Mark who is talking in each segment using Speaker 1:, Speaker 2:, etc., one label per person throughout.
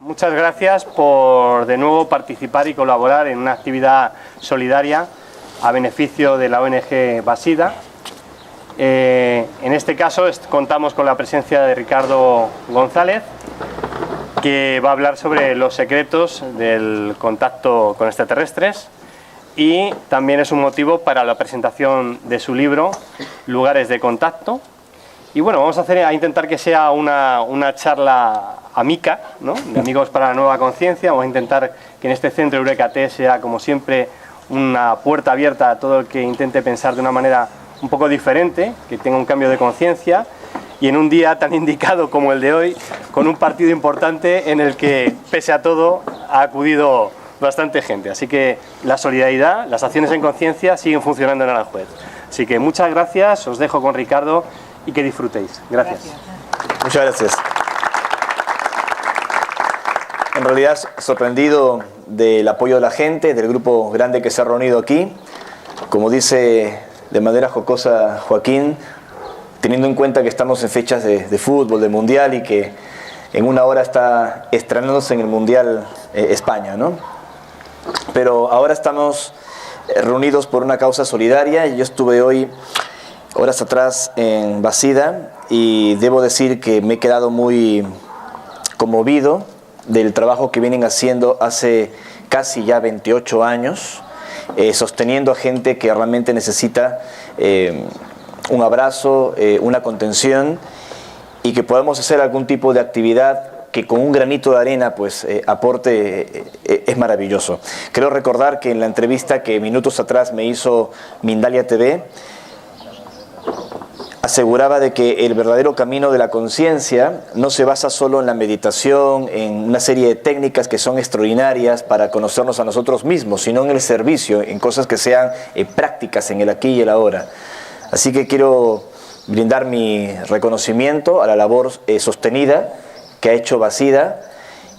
Speaker 1: Muchas gracias por de nuevo participar y colaborar en una actividad solidaria a beneficio de la ONG Basida. En este caso contamos con la presencia de Ricardo González, que va a hablar sobre los secretos del contacto con extraterrestres, y también es un motivo para la presentación de su libro Lugares de Contacto. Y bueno, vamos a intentar que sea una charla amica, ¿no?, de Amigos para la Nueva Conciencia. Vamos a intentar que en este centro Eureka T sea, como siempre, una puerta abierta a todo el que intente pensar de una manera un poco diferente, que tenga un cambio de conciencia, y en un día tan indicado como el de hoy, con un partido importante en el que, pese a todo, ha acudido bastante gente. Así que la solidaridad, las acciones en conciencia siguen funcionando en Aranjuez. Así que muchas gracias, os dejo con Ricardo y que disfrutéis. Gracias.
Speaker 2: Muchas gracias. En realidad, sorprendido del apoyo de la gente, del grupo grande que se ha reunido aquí. Como dice de manera jocosa Joaquín, teniendo en cuenta que estamos en fechas de fútbol, de mundial, y que en una hora está estrenándose en el mundial España, ¿no? Pero ahora estamos reunidos por una causa solidaria. Yo estuve hoy, horas atrás, en Basida, y debo decir que me he quedado muy conmovido del trabajo que vienen haciendo hace casi ya 28 años, sosteniendo a gente que realmente necesita un abrazo, una contención, y que podamos hacer algún tipo de actividad que con un granito de arena pues aporte. Es maravilloso. Creo recordar que en la entrevista que minutos atrás me hizo Mindalia TV, aseguraba de que el verdadero camino de la conciencia no se basa solo en la meditación, en una serie de técnicas que son extraordinarias para conocernos a nosotros mismos, sino en el servicio, en cosas que sean prácticas en el aquí y el ahora. Así que quiero brindar mi reconocimiento a la labor sostenida que ha hecho Basida,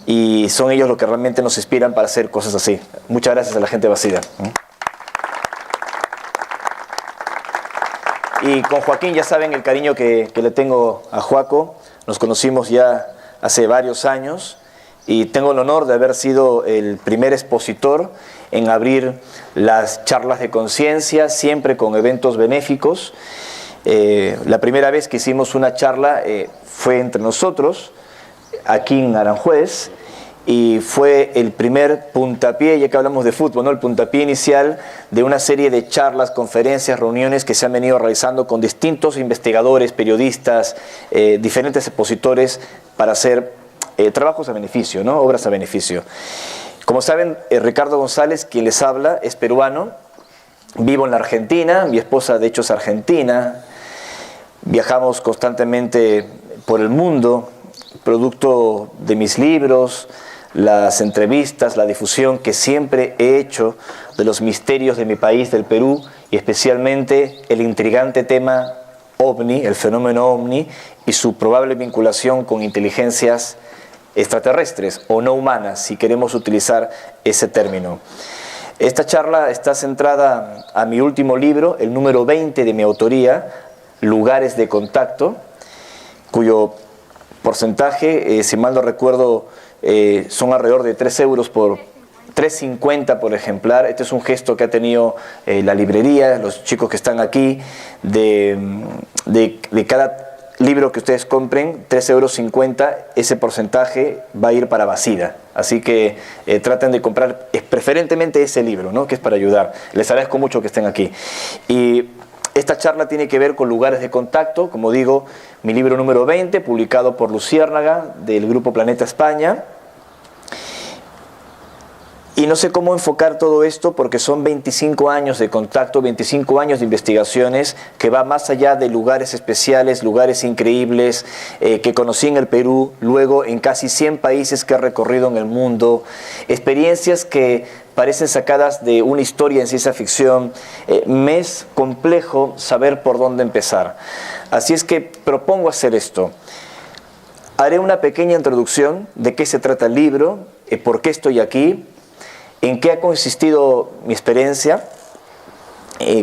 Speaker 2: y son ellos los que realmente nos inspiran para hacer cosas así. Muchas gracias a la gente de Basida. Y con Joaquín ya saben el cariño que le tengo a Joaco. Nos conocimos ya hace varios años y tengo el honor de haber sido el primer expositor en abrir las charlas de conciencia, siempre con eventos benéficos. La primera vez que hicimos una charla fue entre nosotros, aquí en Aranjuez, y fue el primer puntapié, ya que hablamos de fútbol, ¿no?, el puntapié inicial de una serie de charlas, conferencias, reuniones que se han venido realizando con distintos investigadores, periodistas, diferentes expositores, para hacer trabajos a beneficio, ¿no?, obras a beneficio. Como saben, Ricardo González, quien les habla, es peruano, vivo en la Argentina, mi esposa de hecho es argentina, viajamos constantemente por el mundo, producto de mis libros, las entrevistas, la difusión que siempre he hecho de los misterios de mi país, del Perú, y especialmente el intrigante tema OVNI, el fenómeno OVNI, y su probable vinculación con inteligencias extraterrestres o no humanas, si queremos utilizar ese término. Esta charla está centrada a mi último libro, el número 20 de mi autoría, Lugares de Contacto, cuyo porcentaje, si mal no recuerdo, son alrededor de 3 euros por 3.50 por ejemplar. Este es un gesto que ha tenido la librería, los chicos que están aquí, de cada libro que ustedes compren, 3,50 euros, ese porcentaje va a ir para Basida. Así que traten de comprar preferentemente ese libro, ¿no?, que es para ayudar. Les agradezco mucho que estén aquí. Y esta charla tiene que ver con lugares de contacto, como digo, mi libro número 20, publicado por Luciérnaga, del Grupo Planeta España. Y no sé cómo enfocar todo esto porque son 25 años de contacto, 25 años de investigaciones que va más allá de lugares especiales, lugares increíbles que conocí en el Perú, luego en casi 100 países que he recorrido en el mundo, experiencias que parecen sacadas de una historia en ciencia ficción. Me es complejo saber por dónde empezar. Así es que propongo hacer esto. Haré una pequeña introducción de qué se trata el libro, por qué estoy aquí, en qué ha consistido mi experiencia,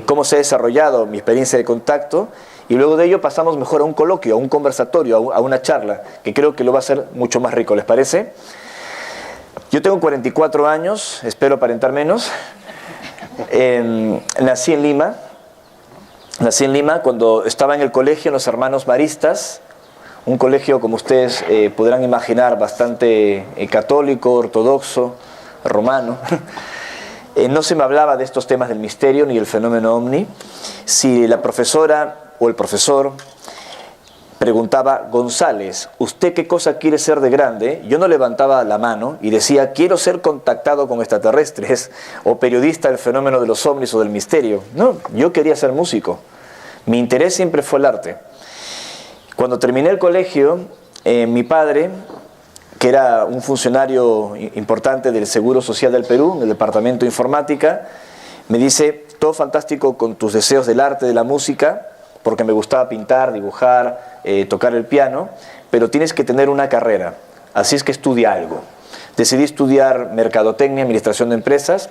Speaker 2: cómo se ha desarrollado mi experiencia de contacto, y luego de ello pasamos mejor a un coloquio, a un conversatorio, a una charla, que creo que lo va a hacer mucho más rico, ¿les parece? Yo tengo 44 años, espero aparentar menos. Nací en Lima. Cuando estaba en el colegio, en los Hermanos Maristas, un colegio, como ustedes podrán imaginar, bastante católico, ortodoxo, romano. No se me hablaba de estos temas del misterio ni del fenómeno ovni. Si la profesora o el profesor preguntaba: González, ¿usted qué cosa quiere ser de grande?, yo no levantaba la mano y decía: quiero ser contactado con extraterrestres o periodista del fenómeno de los ovnis o del misterio. No, yo quería ser músico. Mi interés siempre fue el arte. Cuando terminé el colegio, mi padre, que era un funcionario importante del Seguro Social del Perú, en el departamento de informática, me dice: todo fantástico con tus deseos del arte, de la música, porque me gustaba pintar, dibujar, tocar el piano, pero tienes que tener una carrera, así es que estudia algo. Decidí estudiar mercadotecnia, administración de empresas,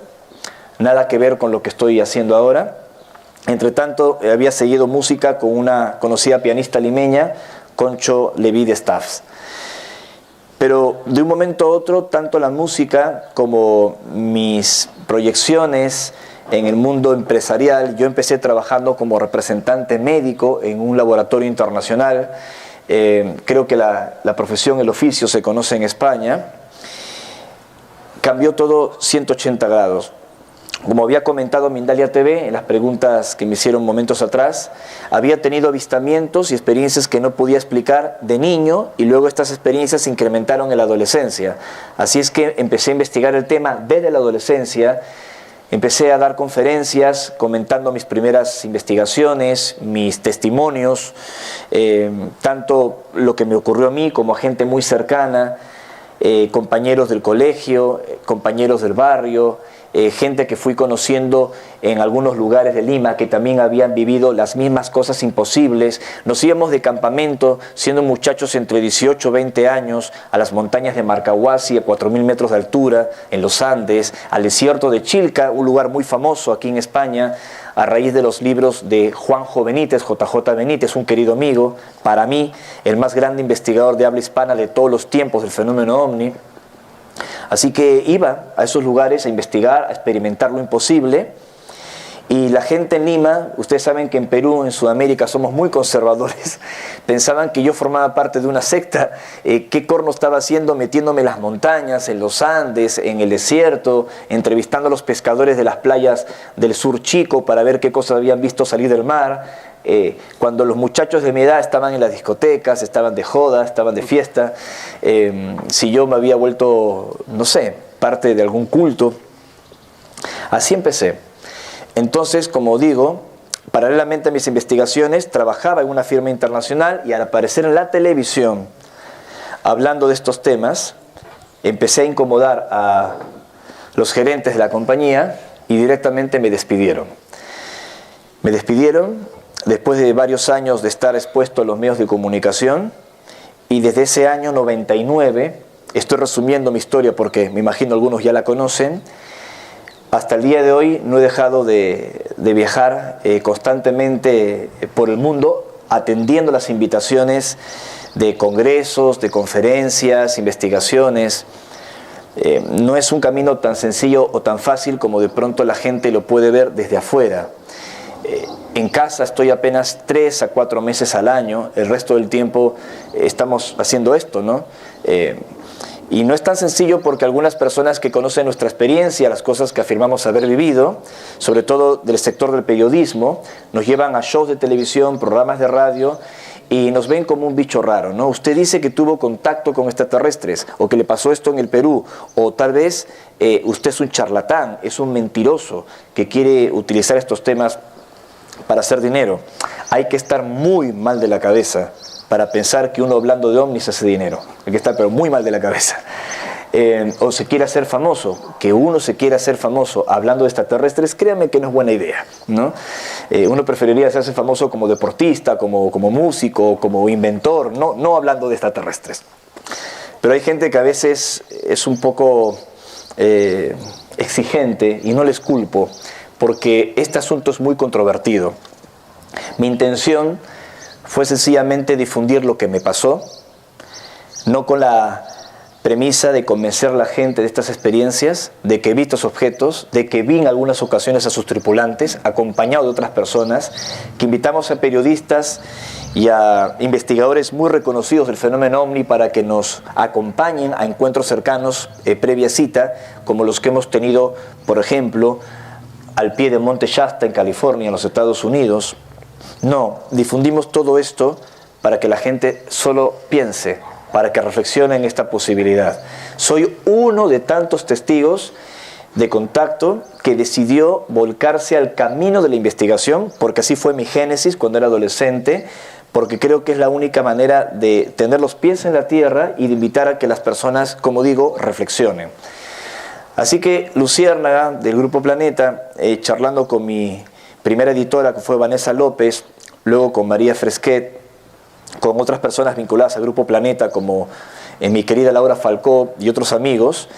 Speaker 2: nada que ver con lo que estoy haciendo ahora. Entre tanto, había seguido música con una conocida pianista limeña, Concho Leví de Staffs. Pero de un momento a otro, tanto la música como mis proyecciones en el mundo empresarial, yo empecé trabajando como representante médico en un laboratorio internacional. Creo que la profesión, el oficio se conoce en España. Cambió todo 180 grados. Como había comentado Mindalia TV en las preguntas que me hicieron momentos atrás, había tenido avistamientos y experiencias que no podía explicar de niño, y luego estas experiencias se incrementaron en la adolescencia. Así es que empecé a investigar el tema desde la adolescencia. Empecé a dar conferencias comentando mis primeras investigaciones, mis testimonios, tanto lo que me ocurrió a mí como a gente muy cercana, compañeros del colegio, compañeros del barrio, gente que fui conociendo en algunos lugares de Lima que también habían vivido las mismas cosas imposibles. Nos íbamos de campamento, siendo muchachos entre 18 y 20 años, a las montañas de Marcahuasi, a 4.000 metros de altura, en los Andes, al desierto de Chilca, un lugar muy famoso aquí en España, a raíz de los libros de Juanjo Benítez, JJ Benítez, un querido amigo, para mí, el más grande investigador de habla hispana de todos los tiempos del fenómeno ovni. Así que iba a esos lugares a investigar, a experimentar lo imposible. Y la gente en Lima, ustedes saben que en Perú, en Sudamérica, somos muy conservadores, pensaban que yo formaba parte de una secta. ¿Qué corno estaba haciendo metiéndome en las montañas, en los Andes, en el desierto, entrevistando a los pescadores de las playas del sur chico para ver qué cosas habían visto salir del mar? Cuando los muchachos de mi edad estaban en las discotecas, estaban de joda, estaban de fiesta, si yo me había vuelto, no sé, parte de algún culto. Así empecé. Entonces, como digo, paralelamente a mis investigaciones, trabajaba en una firma internacional, y al aparecer en la televisión hablando de estos temas, empecé a incomodar a los gerentes de la compañía y directamente me despidieron. Me despidieron después de varios años de estar expuesto a los medios de comunicación, y desde ese año 99, estoy resumiendo mi historia porque me imagino algunos ya la conocen, hasta el día de hoy no he dejado de viajar constantemente por el mundo, atendiendo las invitaciones de congresos, de conferencias, investigaciones. No es un camino tan sencillo o tan fácil como de pronto la gente lo puede ver desde afuera. En casa estoy apenas 3 a 4 meses al año, el resto del tiempo estamos haciendo esto, ¿no? Y no es tan sencillo porque algunas personas que conocen nuestra experiencia, las cosas que afirmamos haber vivido, sobre todo del sector del periodismo, nos llevan a shows de televisión, programas de radio, y nos ven como un bicho raro, ¿no? Usted dice que tuvo contacto con extraterrestres, o que le pasó esto en el Perú, o tal vez usted es un charlatán, es un mentiroso que quiere utilizar estos temas para hacer dinero. Hay que estar muy mal de la cabeza para pensar que uno hablando de ovnis hace dinero. Hay que estar pero muy mal de la cabeza. O se quiere hacer famoso, que uno se quiera hacer famoso hablando de extraterrestres, créanme que no es buena idea, ¿no? Uno preferiría hacerse famoso como deportista, como músico, como inventor, no hablando de extraterrestres. Pero hay gente que a veces es un poco exigente, y no les culpo, porque este asunto es muy controvertido. Mi intención fue sencillamente difundir lo que me pasó, no con la premisa de convencer a la gente de estas experiencias, de que vi estos objetos, de que vi en algunas ocasiones a sus tripulantes, acompañado de otras personas, que invitamos a periodistas y a investigadores muy reconocidos del fenómeno OVNI para que nos acompañen a encuentros cercanos previa cita, como los que hemos tenido, por ejemplo, al pie de Monte Shasta en California, en los Estados Unidos. No, difundimos todo esto para que la gente solo piense, para que reflexione en esta posibilidad. Soy uno de tantos testigos de contacto que decidió volcarse al camino de la investigación, porque así fue mi génesis cuando era adolescente, porque creo que es la única manera de tener los pies en la tierra y de invitar a que las personas, como digo, reflexionen. Así que Luciérnaga, del Grupo Planeta, charlando con mi primera editora, que fue Vanessa López, luego con María Fresquet, con otras personas vinculadas al Grupo Planeta, como mi querida Laura Falcó y otros amigos,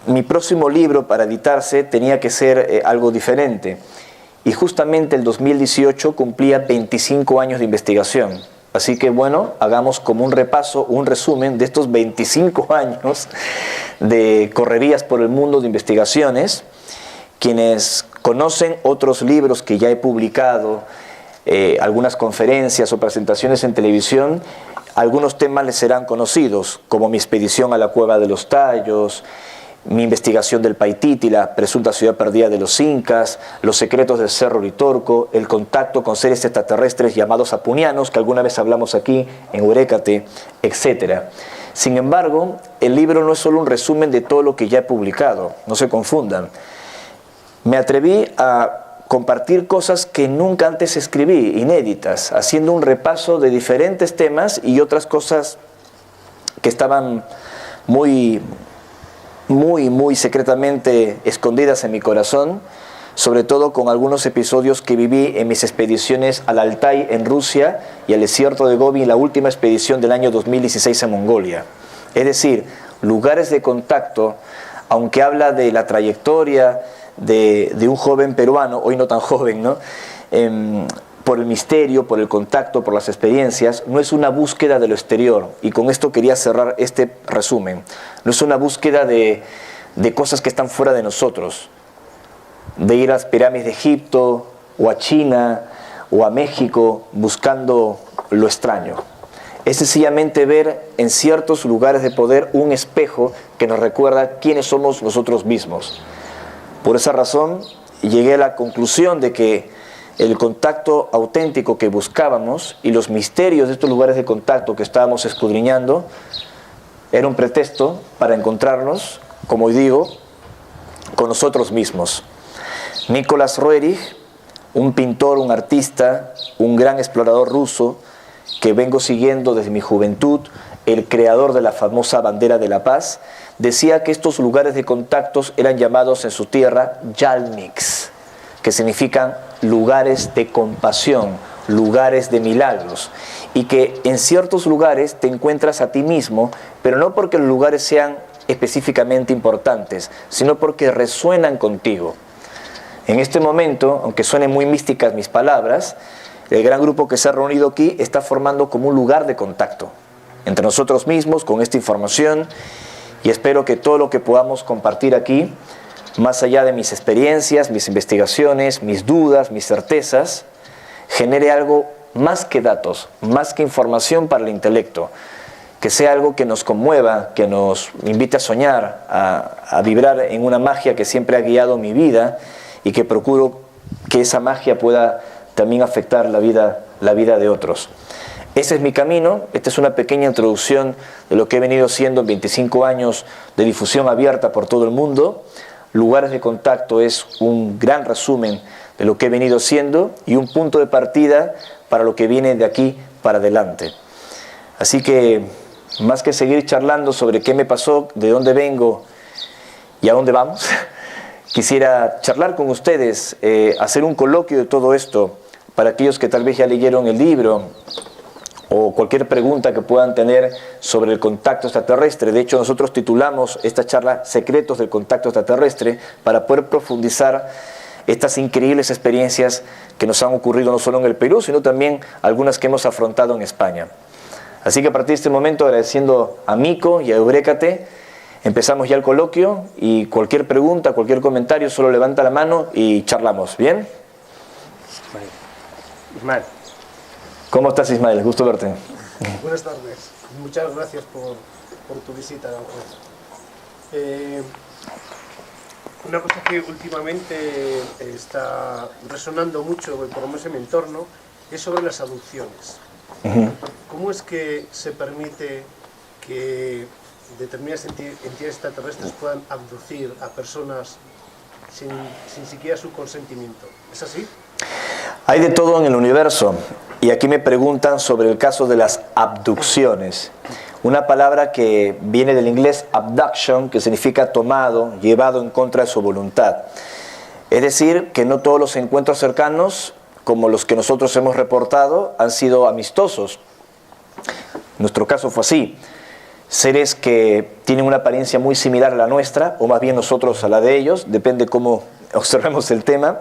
Speaker 2: mi próximo libro para editarse tenía que ser algo diferente. Y justamente el 2018 cumplía 25 años de investigación. Así que bueno, hagamos como un repaso, un resumen de estos 25 años de correrías por el mundo de investigaciones. Quienes conocen otros libros que ya he publicado, algunas conferencias o presentaciones en televisión, algunos temas les serán conocidos, como mi expedición a la Cueva de los Tallos, mi investigación del Paititi, la presunta ciudad perdida de los incas, los secretos del Cerro Uritorco, el contacto con seres extraterrestres llamados apunianos, que alguna vez hablamos aquí en Urécate, etc. Sin embargo, el libro no es solo un resumen de todo lo que ya he publicado, no se confundan. Me atreví a compartir cosas que nunca antes escribí, inéditas, haciendo un repaso de diferentes temas y otras cosas que estaban muy secretamente escondidas en mi corazón, sobre todo con algunos episodios que viví en mis expediciones al Altai en Rusia y al desierto de Gobi en la última expedición del año 2016 en Mongolia. Es decir, lugares de contacto, aunque habla de la trayectoria de un joven peruano, hoy no tan joven, ¿no? Por el misterio, por el contacto, por las experiencias, no es una búsqueda de lo exterior. Y con esto quería cerrar este resumen. No es una búsqueda de cosas que están fuera de nosotros, de ir a las pirámides de Egipto, o a China, o a México, buscando lo extraño. Es sencillamente ver en ciertos lugares de poder un espejo que nos recuerda quiénes somos nosotros mismos. Por esa razón, llegué a la conclusión de que el contacto auténtico que buscábamos y los misterios de estos lugares de contacto que estábamos escudriñando era un pretexto para encontrarnos, como hoy digo, con nosotros mismos. Nicolás Roerich, un pintor, un artista, un gran explorador ruso que vengo siguiendo desde mi juventud, el creador de la famosa bandera de la paz, decía que estos lugares de contactos eran llamados en su tierra Yalmiks, que significan lugares de compasión, lugares de milagros, y que en ciertos lugares te encuentras a ti mismo, pero no porque los lugares sean específicamente importantes, sino porque resuenan contigo. En este momento, aunque suenen muy místicas mis palabras, el gran grupo que se ha reunido aquí está formando como un lugar de contacto entre nosotros mismos con esta información, y espero que todo lo que podamos compartir aquí, más allá de mis experiencias, mis investigaciones, mis dudas, mis certezas, genere algo más que datos, más que información para el intelecto, que sea algo que nos conmueva, que nos invite a soñar, a vibrar en una magia que siempre ha guiado mi vida y que procuro que esa magia pueda también afectar la vida de otros. Ese es mi camino. Esta es una pequeña introducción de lo que he venido haciendo en 25 años de difusión abierta por todo el mundo. Lugares de contacto es un gran resumen de lo que he venido haciendo y un punto de partida para lo que viene de aquí para adelante. Así que, más que seguir charlando sobre qué me pasó, de dónde vengo y a dónde vamos, quisiera charlar con ustedes, hacer un coloquio de todo esto para aquellos que tal vez ya leyeron el libro o cualquier pregunta que puedan tener sobre el contacto extraterrestre. De hecho, nosotros titulamos esta charla Secretos del Contacto Extraterrestre, para poder profundizar estas increíbles experiencias que nos han ocurrido no solo en el Perú, sino también algunas que hemos afrontado en España. Así que a partir de este momento, agradeciendo a Mico y a Eurécate, empezamos ya el coloquio, y cualquier pregunta, cualquier comentario, solo levanta la mano y charlamos. ¿Bien?
Speaker 1: Ismael.
Speaker 2: ¿Cómo estás, Ismael? Gusto verte.
Speaker 3: Buenas tardes. Muchas gracias por tu visita, don juez. Una cosa que últimamente está resonando mucho, por lo menos en mi entorno, es sobre las abducciones. ¿Cómo es que se permite que determinadas entidades extraterrestres puedan abducir a personas sin siquiera su consentimiento? ¿Es así?
Speaker 2: Hay de todo en el universo, y aquí me preguntan sobre el caso de las abducciones, una palabra que viene del inglés abduction, que significa tomado, llevado en contra de su voluntad. Es decir, que no todos los encuentros cercanos, como los que nosotros hemos reportado, han sido amistosos. Nuestro caso fue así. Seres que tienen una apariencia muy similar a la nuestra, o más bien nosotros a la de ellos, depende cómo observemos el tema.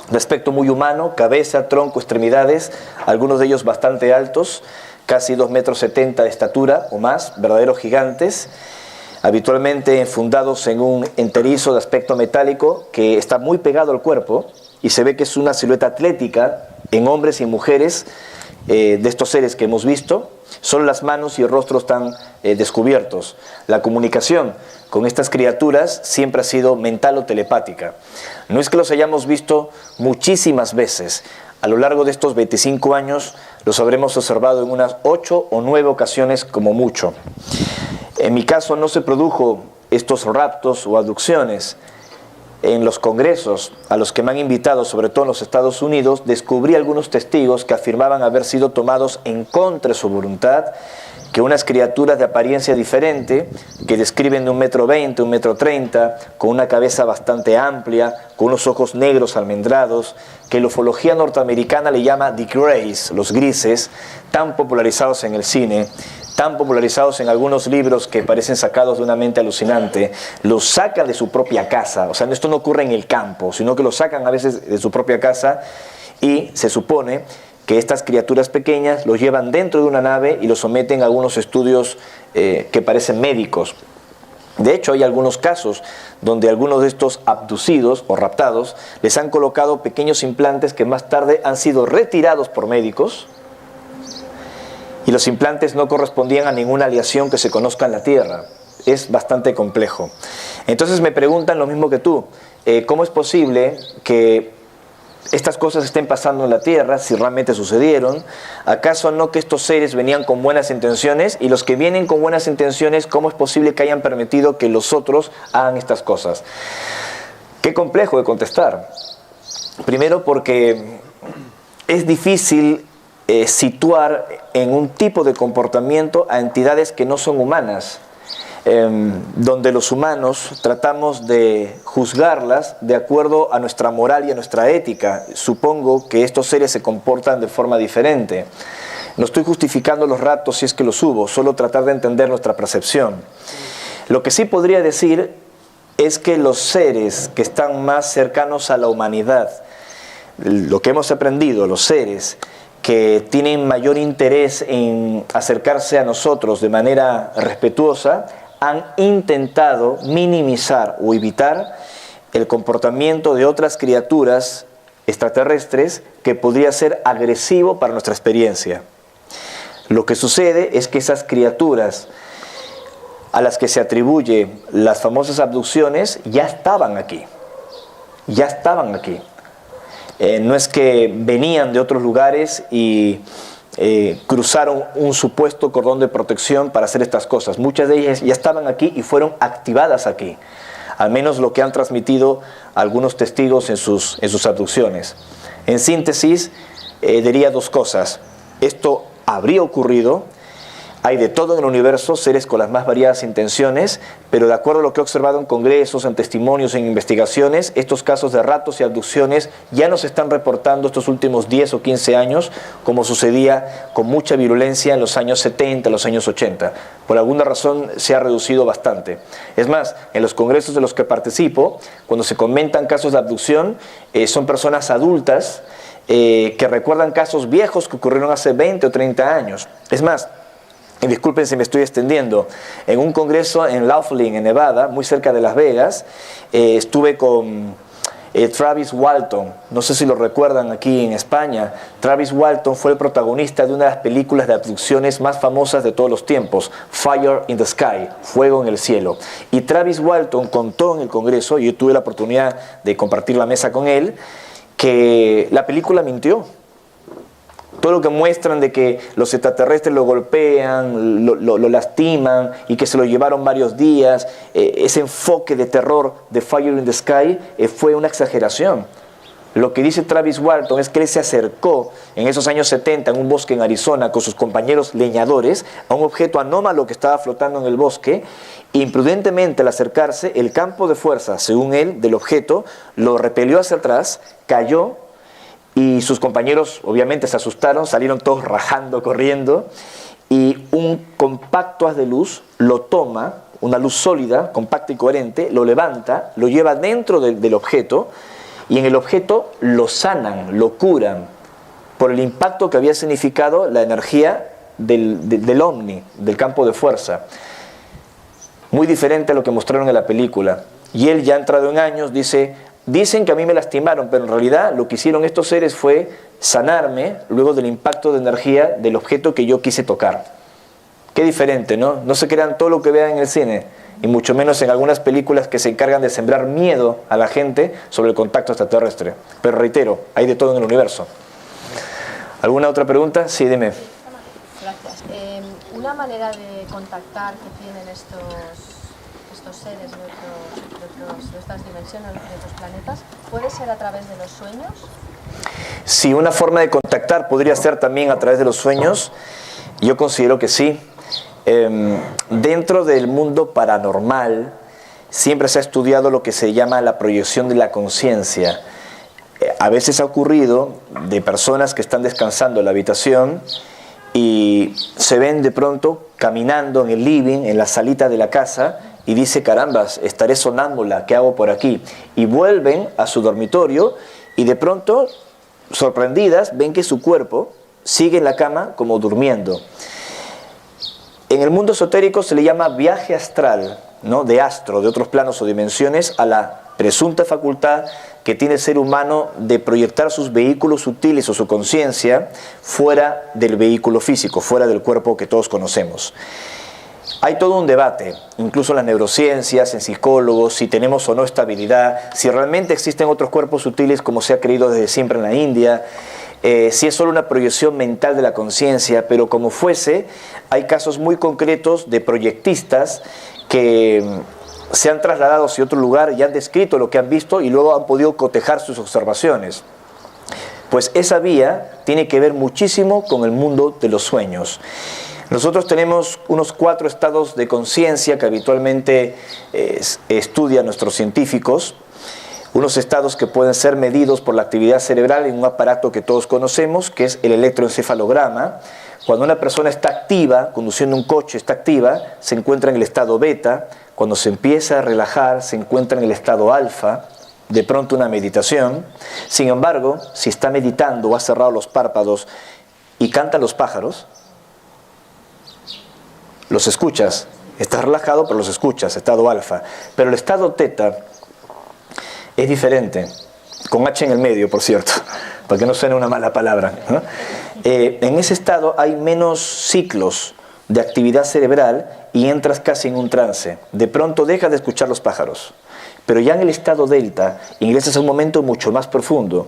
Speaker 2: De aspecto muy humano, cabeza, tronco, extremidades, algunos de ellos bastante altos, casi 2,70 metros de estatura o más, verdaderos gigantes, habitualmente enfundados en un enterizo de aspecto metálico que está muy pegado al cuerpo, y se ve que es una silueta atlética en hombres y mujeres de estos seres que hemos visto. Solo las manos y el rostro están descubiertos. La comunicación con estas criaturas siempre ha sido mental o telepática. No es que los hayamos visto muchísimas veces. A lo largo de estos 25 años los habremos observado en unas 8 o 9 ocasiones como mucho. En mi caso no se produjo estos raptos o abducciones. En los congresos a los que me han invitado, sobre todo en los Estados Unidos, descubrí algunos testigos que afirmaban haber sido tomados en contra de su voluntad, que unas criaturas de apariencia diferente, que describen de 1,20 m, 1,30 m, con una cabeza bastante amplia, con unos ojos negros almendrados, que la ufología norteamericana le llama the Greys, los grises, tan popularizados en el cine, tan popularizados en algunos libros que parecen sacados de una mente alucinante, los sacan de su propia casa. O sea, esto no ocurre en el campo, sino que los sacan a veces de su propia casa, y se supone que estas criaturas pequeñas los llevan dentro de una nave y los someten a algunos estudios que parecen médicos. De hecho, hay algunos casos donde algunos de estos abducidos o raptados les han colocado pequeños implantes que más tarde han sido retirados por médicos, y los implantes no correspondían a ninguna aleación que se conozca en la Tierra. Es bastante complejo. Entonces me preguntan lo mismo que tú. ¿Cómo es posible que estas cosas estén pasando en la Tierra, si realmente sucedieron? ¿Acaso no que estos seres venían con buenas intenciones? Y los que vienen con buenas intenciones, ¿cómo es posible que hayan permitido que los otros hagan estas cosas? Qué complejo de contestar. Primero porque es difícil situar en un tipo de comportamiento a entidades que no son humanas, donde los humanos tratamos de juzgarlas de acuerdo a nuestra moral y a nuestra ética. Supongo que estos seres se comportan de forma diferente. No estoy justificando los raptos si es que los hubo, solo tratar de entender nuestra percepción. Lo que sí podría decir es que los seres que están más cercanos a la humanidad, lo que hemos aprendido, los seres que tienen mayor interés en acercarse a nosotros de manera respetuosa, han intentado minimizar o evitar el comportamiento de otras criaturas extraterrestres que podría ser agresivo para nuestra experiencia. Lo que sucede es que esas criaturas a las que se atribuye las famosas abducciones ya estaban aquí. Ya estaban aquí. No es que venían de otros lugares y cruzaron un supuesto cordón de protección para hacer estas cosas. Muchas de ellas ya estaban aquí y fueron activadas aquí. Al menos lo que han transmitido algunos testigos en sus abducciones. En síntesis, diría dos cosas. Esto habría ocurrido. Hay de todo en el universo, seres con las más variadas intenciones, pero de acuerdo a lo que he observado en congresos, en testimonios, en investigaciones, estos casos de raptos y abducciones ya no se están reportando estos últimos 10 o 15 años, como sucedía con mucha virulencia en los años 70, los años 80. Por alguna razón se ha reducido bastante. Es más, en los congresos de los que participo, cuando se comentan casos de abducción, son personas adultas que recuerdan casos viejos que ocurrieron hace 20 o 30 años. Es más, y disculpen si me estoy extendiendo, en un congreso en Laughlin, en Nevada, muy cerca de Las Vegas, estuve con Travis Walton. No sé si lo recuerdan aquí en España. Travis Walton fue el protagonista de una de las películas de abducciones más famosas de todos los tiempos, Fire in the Sky, Fuego en el Cielo. Y Travis Walton contó en el congreso, y yo tuve la oportunidad de compartir la mesa con él, que la película mintió. Todo lo que muestran de que los extraterrestres lo golpean, lo lastiman y que se lo llevaron varios días, ese enfoque de terror de Fire in the Sky fue una exageración. Lo que dice Travis Walton es que él se acercó en esos años 70 en un bosque en Arizona con sus compañeros leñadores a un objeto anómalo que estaba flotando en el bosque. Imprudentemente al acercarse, el campo de fuerza, según él, del objeto lo repelió hacia atrás, cayó, y sus compañeros obviamente se asustaron, salieron todos rajando, corriendo, y un compacto haz de luz lo toma, una luz sólida, compacta y coherente, lo levanta, lo lleva dentro del objeto, y en el objeto lo sanan, lo curan, por el impacto que había significado la energía del ovni, del campo de fuerza. Muy diferente a lo que mostraron en la película. Y él, ya entrado en años, dicen que a mí me lastimaron, pero en realidad lo que hicieron estos seres fue sanarme luego del impacto de energía del objeto que yo quise tocar. Qué diferente, ¿no? No se crean todo lo que vean en el cine, y mucho menos en algunas películas que se encargan de sembrar miedo a la gente sobre el contacto extraterrestre. Pero reitero, hay de todo en el universo. ¿Alguna otra pregunta? Sí, dime.
Speaker 4: Gracias. Una manera de contactar que tienen estos seres de otras dimensiones, de otros planetas, ¿puede ser a través de los sueños?
Speaker 2: Sí, una forma de contactar podría ser también a través de los sueños. Yo considero que sí. Dentro del mundo paranormal siempre se ha estudiado lo que se llama la proyección de la conciencia. A veces ha ocurrido de personas que están descansando en la habitación y se ven de pronto caminando en el living, en la salita de la casa, y dice, carambas, estaré sonámbula, ¿qué hago por aquí? Y vuelven a su dormitorio y de pronto, sorprendidas, ven que su cuerpo sigue en la cama como durmiendo. En el mundo esotérico se le llama viaje astral, ¿no? De astro, de otros planos o dimensiones, a la presunta facultad que tiene el ser humano de proyectar sus vehículos sutiles o su conciencia fuera del vehículo físico, fuera del cuerpo que todos conocemos. Hay todo un debate, incluso en las neurociencias, en psicólogos, si tenemos o no estabilidad, si realmente existen otros cuerpos sutiles como se ha creído desde siempre en la India, si es solo una proyección mental de la conciencia, pero como fuese, hay casos muy concretos de proyectistas que se han trasladado hacia otro lugar y han descrito lo que han visto y luego han podido cotejar sus observaciones. Pues esa vía tiene que ver muchísimo con el mundo de los sueños. Nosotros tenemos unos 4 estados de conciencia que habitualmente estudian nuestros científicos, unos estados que pueden ser medidos por la actividad cerebral en un aparato que todos conocemos, que es el electroencefalograma. Cuando una persona está activa, conduciendo un coche está activa, se encuentra en el estado beta. Cuando se empieza a relajar, se encuentra en el estado alfa, de pronto una meditación. Sin embargo, si está meditando o ha cerrado los párpados y cantan los pájaros, los escuchas, estás relajado pero los escuchas, estado alfa. Pero el estado teta es diferente, con H en el medio, por cierto, para que no suene una mala palabra, ¿no? En ese estado hay menos ciclos de actividad cerebral y entras casi en un trance. De pronto dejas de escuchar los pájaros, pero ya en el estado delta ingresas a un momento mucho más profundo.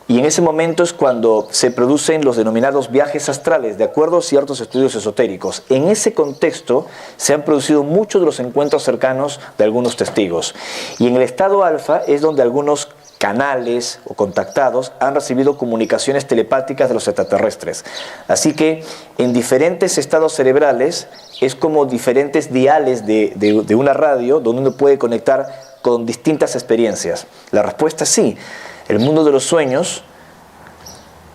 Speaker 2: Y en ese momento es cuando se producen los denominados viajes astrales, de acuerdo a ciertos estudios esotéricos. En ese contexto se han producido muchos de los encuentros cercanos de algunos testigos. Y en el estado alfa es donde algunos canales o contactados han recibido comunicaciones telepáticas de los extraterrestres. Así que en diferentes estados cerebrales es como diferentes diales de una radio donde uno puede conectar con distintas experiencias. La respuesta es sí. El mundo de los sueños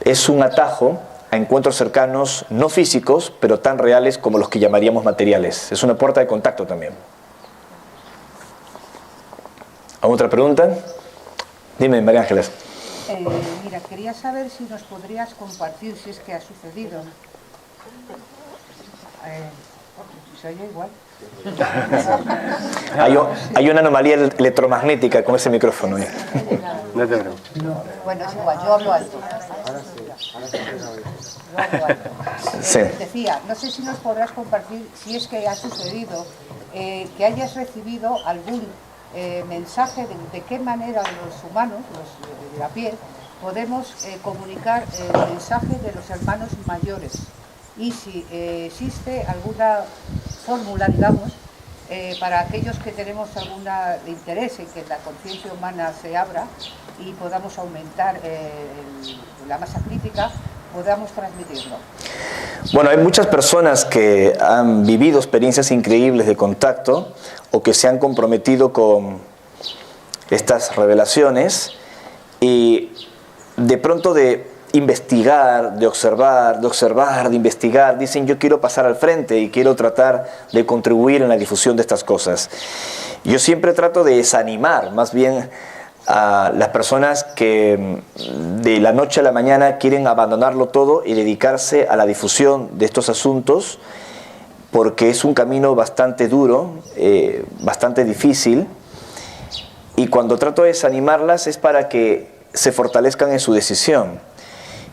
Speaker 2: es un atajo a encuentros cercanos, no físicos, pero tan reales como los que llamaríamos materiales. Es una puerta de contacto también. ¿Alguna otra pregunta? Dime, María Ángeles.
Speaker 5: Mira, quería saber si nos podrías compartir, si es que ha sucedido. ¿Se oye igual?
Speaker 2: Hay una anomalía electromagnética con ese micrófono.
Speaker 1: No te preocupes.
Speaker 5: Bueno, es igual, yo hablo alto.
Speaker 2: Sí.
Speaker 5: Decía, no sé si nos podrás compartir, si es que ha sucedido, que hayas recibido algún mensaje de qué manera los humanos, los de la piel, podemos comunicar el mensaje de los hermanos mayores, y si existe alguna fórmula, digamos, para aquellos que tenemos algún interés en que la conciencia humana se abra y podamos aumentar la masa crítica, podamos transmitirlo.
Speaker 2: Bueno, hay muchas personas que han vivido experiencias increíbles de contacto o que se han comprometido con estas revelaciones y de pronto de investigar, de observar, de investigar, dicen yo quiero pasar al frente y quiero tratar de contribuir en la difusión de estas cosas. Yo siempre trato de desanimar más bien a las personas que de la noche a la mañana quieren abandonarlo todo y dedicarse a la difusión de estos asuntos, porque es un camino bastante duro, bastante difícil, y cuando trato de desanimarlas es para que se fortalezcan en su decisión.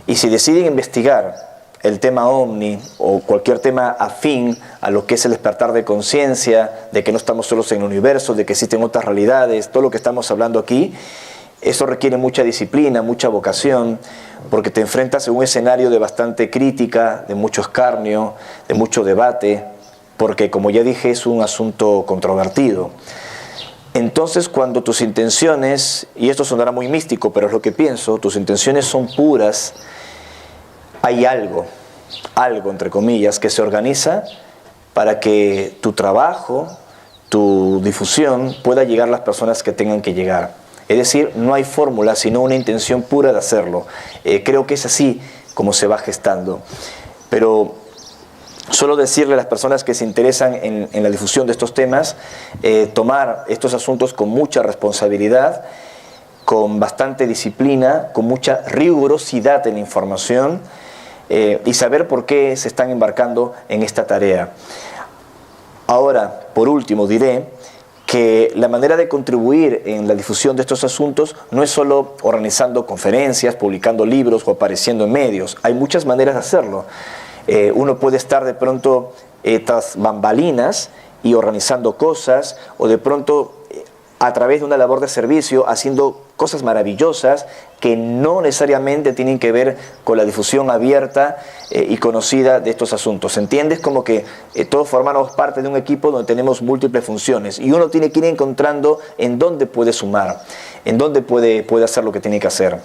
Speaker 2: Y si deciden investigar el tema OVNI o cualquier tema afín a lo que es el despertar de conciencia, de que no estamos solos en el universo, de que existen otras realidades, todo lo que estamos hablando aquí, eso requiere mucha disciplina, mucha vocación, porque te enfrentas a un escenario de bastante crítica, de mucho escarnio, de mucho debate, porque como ya dije es un asunto controvertido. Entonces cuando tus intenciones, y esto sonará muy místico, pero es lo que pienso, tus intenciones son puras, hay algo entre comillas, que se organiza para que tu trabajo, tu difusión pueda llegar a las personas que tengan que llegar. Es decir, no hay fórmula, sino una intención pura de hacerlo. Creo que es así como se va gestando. Pero solo decirle a las personas que se interesan en la difusión de estos temas, tomar estos asuntos con mucha responsabilidad, con bastante disciplina, con mucha rigurosidad en la información, y saber por qué se están embarcando en esta tarea. Ahora, por último, diré que la manera de contribuir en la difusión de estos asuntos no es solo organizando conferencias, publicando libros o apareciendo en medios. Hay muchas maneras de hacerlo. Uno puede estar de pronto tras bambalinas y organizando cosas, o de pronto a través de una labor de servicio haciendo cosas maravillosas que no necesariamente tienen que ver con la difusión abierta y conocida de estos asuntos. ¿Entiendes? Como que todos formamos parte de un equipo donde tenemos múltiples funciones y uno tiene que ir encontrando en dónde puede sumar, en dónde puede hacer lo que tiene que hacer.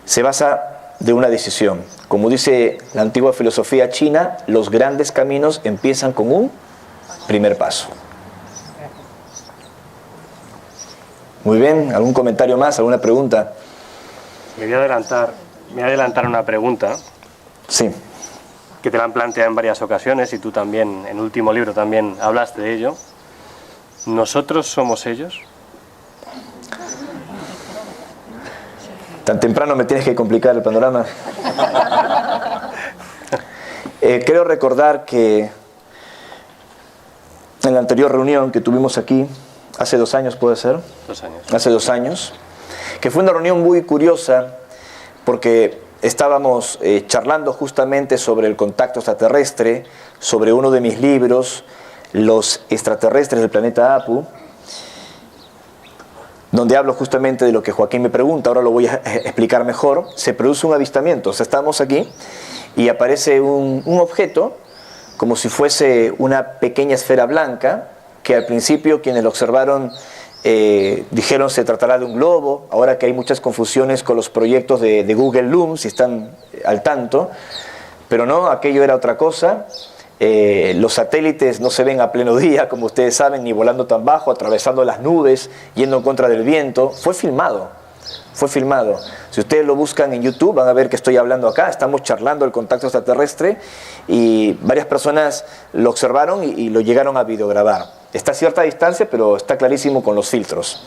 Speaker 2: Se basa de una decisión. Como dice la antigua filosofía china, los grandes caminos empiezan con un primer paso. Muy bien, ¿algún comentario más? ¿Alguna pregunta?
Speaker 1: Me voy a adelantar una pregunta.
Speaker 2: Sí.
Speaker 1: Que te la han planteado en varias ocasiones y tú también, en el último libro también hablaste de ello. ¿Nosotros somos ellos?
Speaker 2: Tan temprano me tienes que complicar el panorama. Creo recordar que en la anterior reunión que tuvimos aquí, hace 2 años, ¿puede ser?
Speaker 1: 2 años.
Speaker 2: Hace 2 años, que fue una reunión muy curiosa porque estábamos charlando justamente sobre el contacto extraterrestre, sobre uno de mis libros, Los extraterrestres del planeta Apu, donde hablo justamente de lo que Joaquín me pregunta, ahora lo voy a explicar mejor. Se produce un avistamiento, o sea, estamos aquí y aparece un objeto como si fuese una pequeña esfera blanca, que al principio quienes lo observaron dijeron se tratará de un globo, ahora que hay muchas confusiones con los proyectos de Google Loom, si están al tanto, pero no, aquello era otra cosa. Los satélites no se ven a pleno día, como ustedes saben, ni volando tan bajo, atravesando las nubes, yendo en contra del viento. Fue filmado, fue filmado. Si ustedes lo buscan en YouTube, van a ver que estoy hablando acá, estamos charlando el contacto extraterrestre y varias personas lo observaron y lo llegaron a videograbar. Está a cierta distancia, pero está clarísimo con los filtros.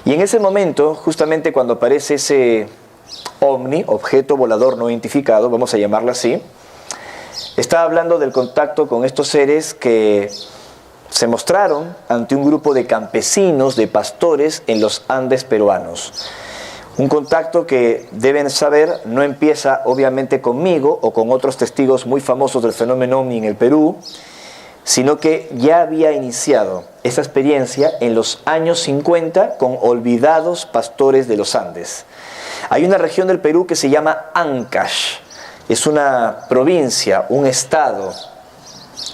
Speaker 2: Y en ese momento, justamente cuando aparece ese ovni, objeto volador no identificado, vamos a llamarlo así, está hablando del contacto con estos seres que se mostraron ante un grupo de campesinos, de pastores en los Andes peruanos. Un contacto que deben saber no empieza obviamente conmigo o con otros testigos muy famosos del fenómeno ovni en el Perú, sino que ya había iniciado esa experiencia en los años 50 con olvidados pastores de los Andes. Hay una región del Perú que se llama Ancash. Es una provincia, un estado,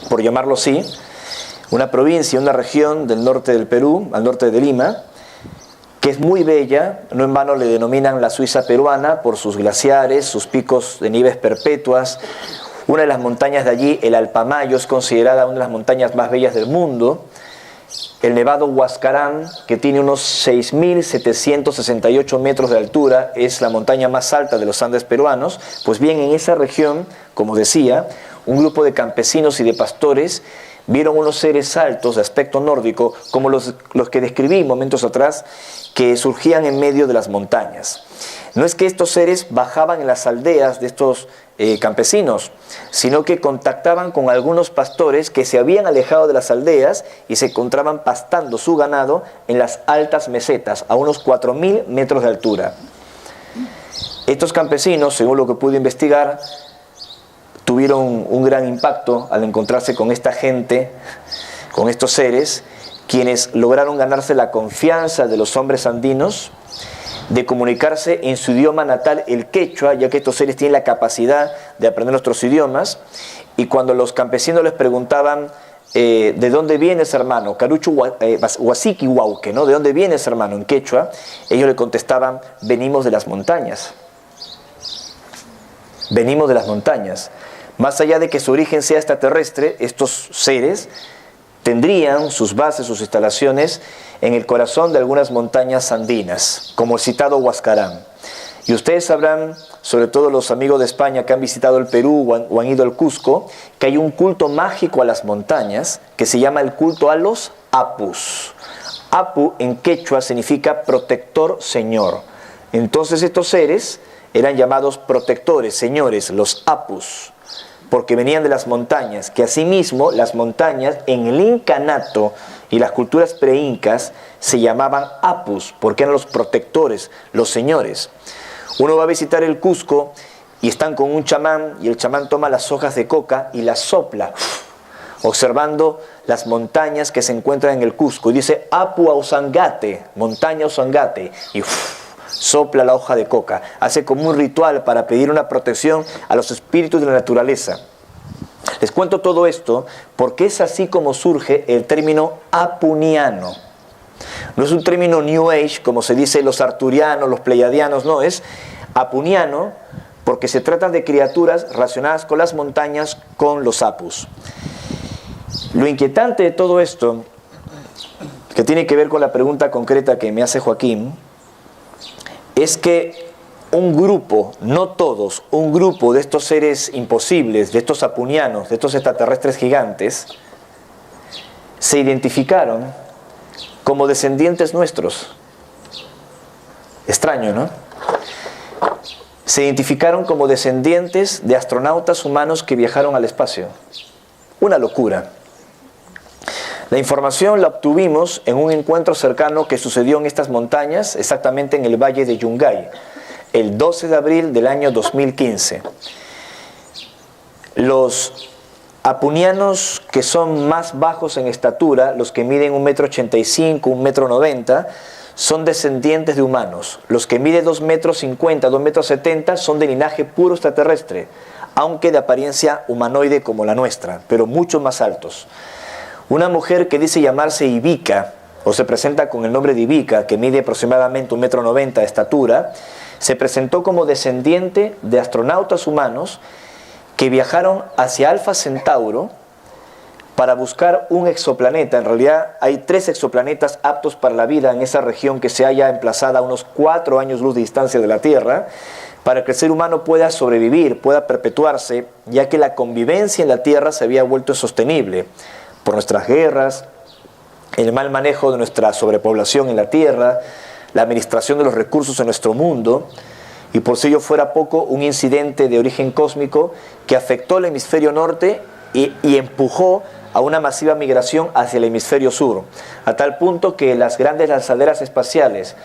Speaker 2: por llamarlo así, una provincia, una región del norte del Perú, al norte de Lima, que es muy bella, no en vano le denominan la Suiza peruana por sus glaciares, sus picos de nieves perpetuas. Una de las montañas de allí, el Alpamayo, es considerada una de las montañas más bellas del mundo. El Nevado Huascarán, que tiene unos 6.768 metros de altura, es la montaña más alta de los Andes peruanos. Pues bien, en esa región, como decía, un grupo de campesinos y de pastores vieron unos seres altos de aspecto nórdico, como los que describí momentos atrás, que surgían en medio de las montañas. No es que estos seres bajaban en las aldeas de estos campesinos, sino que contactaban con algunos pastores que se habían alejado de las aldeas y se encontraban pastando su ganado en las altas mesetas, a unos 4.000 metros de altura. Estos campesinos, según lo que pude investigar, tuvieron un gran impacto al encontrarse con esta gente, con estos seres, quienes lograron ganarse la confianza de los hombres andinos, de comunicarse en su idioma natal, el quechua, ya que estos seres tienen la capacidad de aprender nuestros idiomas, y cuando los campesinos les preguntaban ¿de dónde vienes, hermano? Caruchu Huasiqui Huauque, ¿no? ¿De dónde vienes, hermano? En quechua, ellos le contestaban, venimos de las montañas. Venimos de las montañas. Más allá de que su origen sea extraterrestre, estos seres tendrían sus bases, sus instalaciones en el corazón de algunas montañas andinas, como el citado Huascarán. Y ustedes sabrán, sobre todo los amigos de España que han visitado el Perú o han ido al Cusco, que hay un culto mágico a las montañas que se llama el culto a los apus. Apu en quechua significa protector, señor. Entonces estos seres eran llamados protectores, señores, los apus, porque venían de las montañas, que asimismo las montañas en el incanato y las culturas pre-incas se llamaban apus, porque eran los protectores, los señores. Uno va a visitar el Cusco y están con un chamán, y el chamán toma las hojas de coca y las sopla, observando las montañas que se encuentran en el Cusco, y dice Apu Ausangate, montaña Ausangate, y sopla la hoja de coca, hace como un ritual para pedir una protección a los espíritus de la naturaleza. Les cuento todo esto porque es así como surge el término apuniano. No es un término New Age, como se dice los arturianos, los pleiadianos, no, es apuniano porque se trata de criaturas relacionadas con las montañas, con los apus. Lo inquietante de todo esto, que tiene que ver con la pregunta concreta que me hace Joaquín, es que un grupo, no todos, un grupo de estos seres imposibles, de estos apunianos, de estos extraterrestres gigantes, se identificaron como descendientes nuestros. Extraño, ¿no? Se identificaron como descendientes de astronautas humanos que viajaron al espacio. Una locura. La información la obtuvimos en un encuentro cercano que sucedió en estas montañas, exactamente en el valle de Yungay, el 12 de abril del año 2015. Los apunianos que son más bajos en estatura, los que miden 1,85 m, 1,90 m, son descendientes de humanos. Los que miden 2,50 m, 2,70 m son de linaje puro extraterrestre, aunque de apariencia humanoide como la nuestra, pero mucho más altos. Una mujer que dice llamarse Ivica, o se presenta con el nombre de Ivica, que mide aproximadamente 1,90 m de estatura, se presentó como descendiente de astronautas humanos que viajaron hacia Alfa Centauro para buscar un exoplaneta. En realidad hay 3 exoplanetas aptos para la vida en esa región que se halla emplazada a unos 4 años luz de distancia de la Tierra, para que el ser humano pueda sobrevivir, pueda perpetuarse, ya que la convivencia en la Tierra se había vuelto insostenible por nuestras guerras, el mal manejo de nuestra sobrepoblación en la Tierra, la administración de los recursos en nuestro mundo, y por si ello fuera poco, un incidente de origen cósmico que afectó el hemisferio norte y empujó a una masiva migración hacia el hemisferio sur, a tal punto que las grandes lanzaderas espaciales,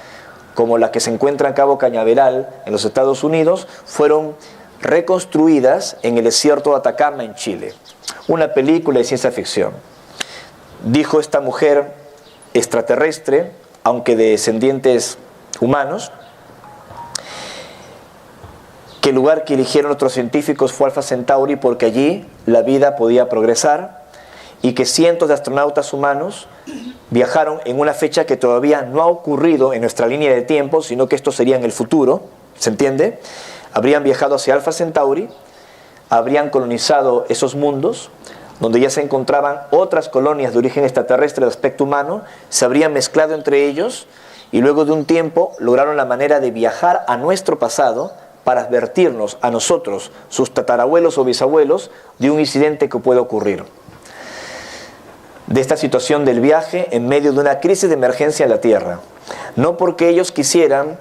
Speaker 2: como la que se encuentra en Cabo Cañaveral, en los Estados Unidos, fueron reconstruidas en el desierto de Atacama, en Chile. Una película de ciencia ficción. Dijo esta mujer extraterrestre, aunque de descendientes humanos, que el lugar que eligieron otros científicos fue Alpha Centauri porque allí la vida podía progresar, y que cientos de astronautas humanos viajaron en una fecha que todavía no ha ocurrido en nuestra línea de tiempo, sino que esto sería en el futuro, ¿se entiende? Habrían viajado hacia Alpha Centauri, habrían colonizado esos mundos, donde ya se encontraban otras colonias de origen extraterrestre de aspecto humano, se habrían mezclado entre ellos, y luego de un tiempo lograron la manera de viajar a nuestro pasado para advertirnos a nosotros, sus tatarabuelos o bisabuelos, de un incidente que puede ocurrir. De esta situación del viaje en medio de una crisis de emergencia en la Tierra. No porque ellos quisieran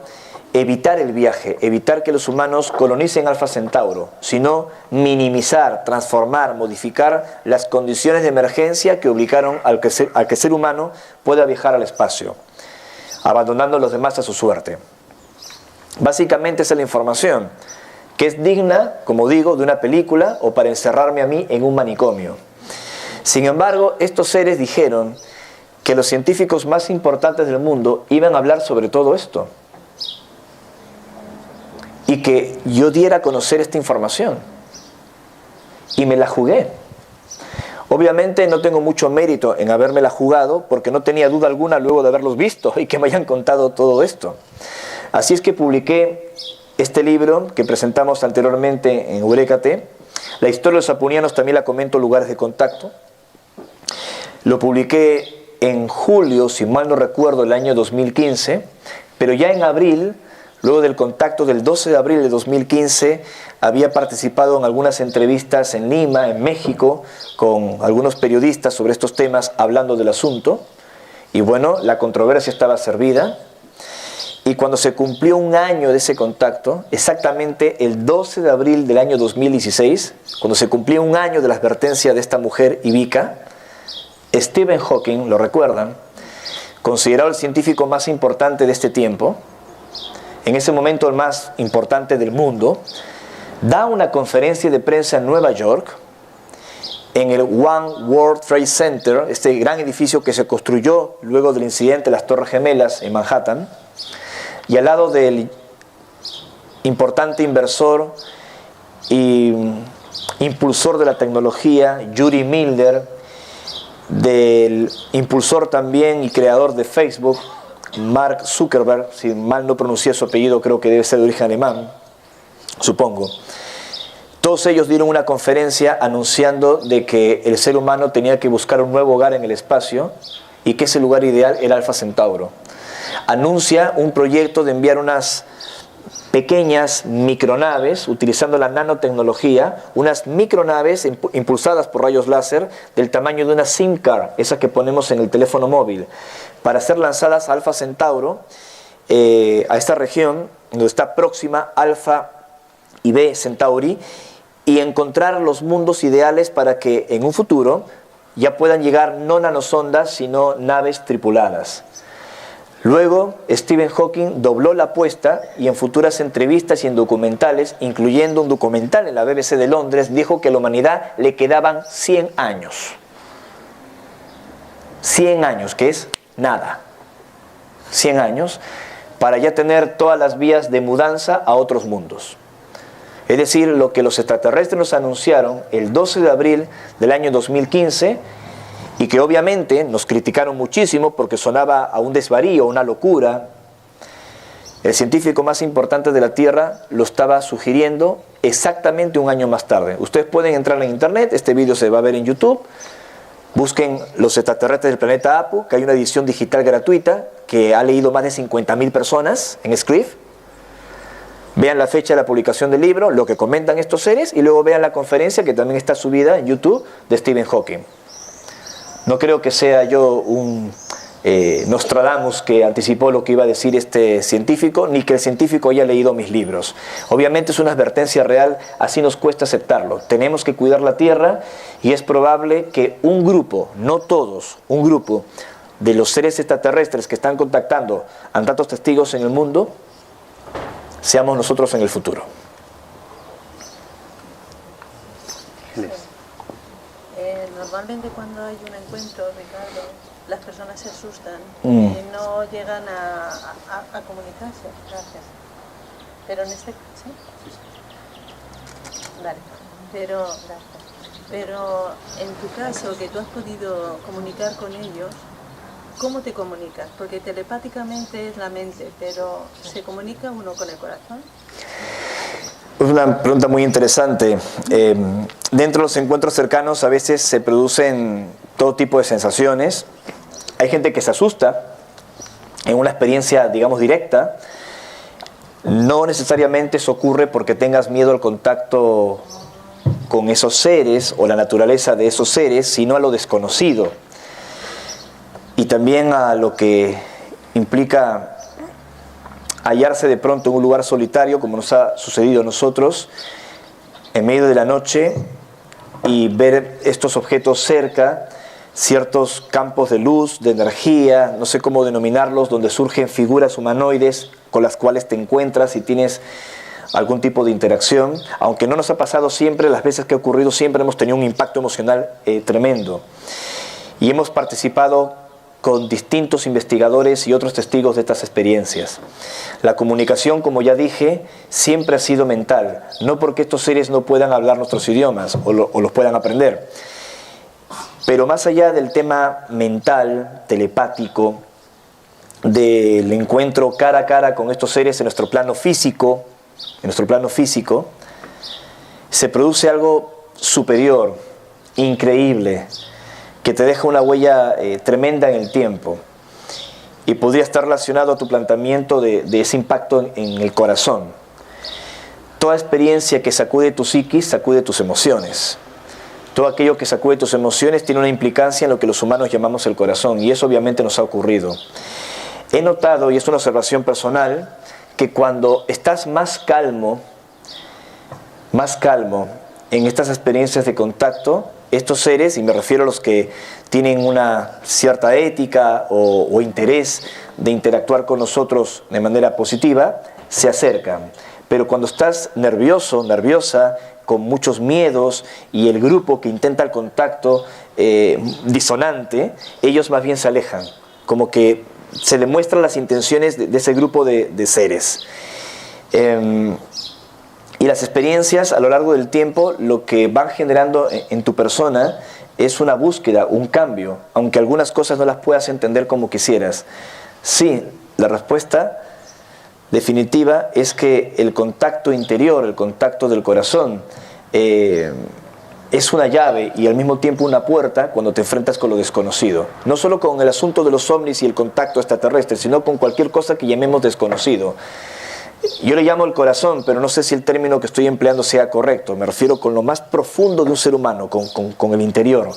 Speaker 2: evitar el viaje, evitar que los humanos colonicen Alpha Centauro, sino minimizar, transformar, modificar las condiciones de emergencia que obligaron a que el ser humano pueda viajar al espacio, abandonando a los demás a su suerte. Básicamente esa es la información, que es digna, como digo, de una película o para encerrarme a mí en un manicomio. Sin embargo, estos seres dijeron que los científicos más importantes del mundo iban a hablar sobre todo esto y que yo diera a conocer esta información, y me la jugué. Obviamente no tengo mucho mérito en habérmela jugado, porque no tenía duda alguna luego de haberlos visto y que me hayan contado todo esto. Así es que publiqué este libro que presentamos anteriormente en Eurécate. La historia de los apunianos también la comento en Lugares de Contacto. Lo publiqué en julio, si mal no recuerdo, del año 2015, pero ya en abril, luego del contacto del 12 de abril de 2015, había participado en algunas entrevistas en Lima, en México, con algunos periodistas sobre estos temas hablando del asunto. Y bueno, la controversia estaba servida. Y cuando se cumplió un año de ese contacto, exactamente el 12 de abril del año 2016, cuando se cumplió un año de la advertencia de esta mujer, Ivica, Stephen Hawking, lo recuerdan, considerado el científico más importante de este tiempo, en ese momento el más importante del mundo, da una conferencia de prensa en Nueva York, en el One World Trade Center, este gran edificio que se construyó luego del incidente de las Torres Gemelas en Manhattan, y al lado del importante inversor y impulsor de la tecnología, Yuri Milner, del impulsor también y creador de Facebook, Mark Zuckerberg, si mal no pronuncié su apellido, creo que debe ser de origen alemán, supongo. Todos ellos dieron una conferencia anunciando de que el ser humano tenía que buscar un nuevo hogar en el espacio y que ese lugar ideal era Alpha Centauro. Anuncia un proyecto de enviar unas pequeñas micronaves, utilizando la nanotecnología, unas micronaves impulsadas por rayos láser del tamaño de una SIM card, esa que ponemos en el teléfono móvil, para ser lanzadas a Alpha Centauro, a esta región donde está próxima Alpha y B Centauri, y encontrar los mundos ideales para que en un futuro ya puedan llegar no nanosondas, sino naves tripuladas. Luego, Stephen Hawking dobló la apuesta y en futuras entrevistas y en documentales, incluyendo un documental en la BBC de Londres, dijo que a la humanidad le quedaban 100 años. 100 años, que es nada. 100 años para ya tener todas las vías de mudanza a otros mundos. Es decir, lo que los extraterrestres nos anunciaron el 12 de abril del año 2015 y que obviamente nos criticaron muchísimo porque sonaba a un desvarío, una locura. El científico más importante de la Tierra lo estaba sugiriendo exactamente un año más tarde. Ustedes pueden entrar en internet, este vídeo se va a ver en YouTube, busquen Los extraterrestres del planeta Apu, que hay una edición digital gratuita que ha leído más de 50.000 personas en Script. Vean la fecha de la publicación del libro, lo que comentan estos seres, y luego vean la conferencia que también está subida en YouTube de Stephen Hawking. No creo que sea yo un Nostradamus que anticipó lo que iba a decir este científico, ni que el científico haya leído mis libros. Obviamente es una advertencia real, así nos cuesta aceptarlo. Tenemos que cuidar la Tierra y es probable que un grupo, no todos, un grupo de los seres extraterrestres que están contactando a tantos testigos en el mundo, seamos nosotros en el futuro.
Speaker 6: Normalmente cuando hay un encuentro, Ricardo, las personas se asustan y no llegan a comunicarse. Gracias. Pero en este caso, ¿sí? Vale. Pero en tu caso, que tú has podido comunicar con ellos, ¿cómo te comunicas? Porque telepáticamente es la mente, pero ¿se comunica uno con el corazón?
Speaker 2: Es una pregunta muy interesante. Dentro de los encuentros cercanos a veces se producen todo tipo de sensaciones. Hay gente que se asusta en una experiencia, digamos, directa. No necesariamente eso ocurre porque tengas miedo al contacto con esos seres o la naturaleza de esos seres, sino a lo desconocido. Y también a lo que implica hallarse de pronto en un lugar solitario, como nos ha sucedido a nosotros, en medio de la noche, y ver estos objetos cerca, ciertos campos de luz, de energía, no sé cómo denominarlos, donde surgen figuras humanoides con las cuales te encuentras y tienes algún tipo de interacción. Aunque no nos ha pasado siempre, las veces que ha ocurrido siempre hemos tenido un impacto emocional tremendo. Y hemos participado con distintos investigadores y otros testigos de estas experiencias. La comunicación, como ya dije, siempre ha sido mental, no porque estos seres no puedan hablar nuestros idiomas o los puedan aprender. Pero más allá del tema mental, telepático, del encuentro cara a cara con estos seres en nuestro plano físico, se produce algo superior, increíble, que te deja una huella tremenda en el tiempo y podría estar relacionado a tu planteamiento de ese impacto en el corazón. Toda experiencia que sacude tu psiquis sacude tus emociones. Todo aquello que sacude tus emociones tiene una implicancia en lo que los humanos llamamos el corazón, y eso obviamente nos ha ocurrido. He notado, y es una observación personal, que cuando estás más calmo en estas experiencias de contacto, estos seres, y me refiero a los que tienen una cierta ética o interés de interactuar con nosotros de manera positiva, se acercan. Pero cuando estás nervioso, nerviosa, con muchos miedos, y el grupo que intenta el contacto disonante, ellos más bien se alejan, como que se le muestran las intenciones de ese grupo de seres. Y las experiencias a lo largo del tiempo lo que van generando en tu persona es una búsqueda, un cambio, aunque algunas cosas no las puedas entender como quisieras. Sí, la respuesta definitiva es que el contacto interior, el contacto del corazón, es una llave y al mismo tiempo una puerta cuando te enfrentas con lo desconocido. No solo con el asunto de los ovnis y el contacto extraterrestre, sino con cualquier cosa que llamemos desconocido. Yo le llamo el corazón, pero no sé si el término que estoy empleando sea correcto. Me refiero con lo más profundo de un ser humano, con el interior.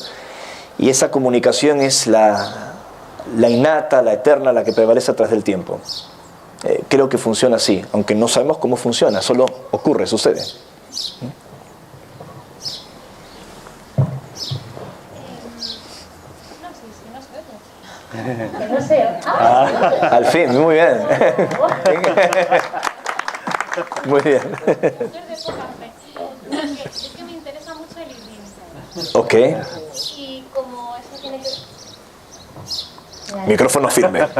Speaker 2: Y esa comunicación es la innata, la eterna, la que prevalece a través del tiempo. Creo que funciona así, aunque no sabemos cómo funciona, solo ocurre, sucede.
Speaker 7: No sé.
Speaker 2: Al fin, muy bien. Muy bien.
Speaker 7: Es que me interesa mucho el idioma.
Speaker 2: Ok.
Speaker 7: Y como eso tiene que...
Speaker 2: Micrófono firme.
Speaker 7: Vale,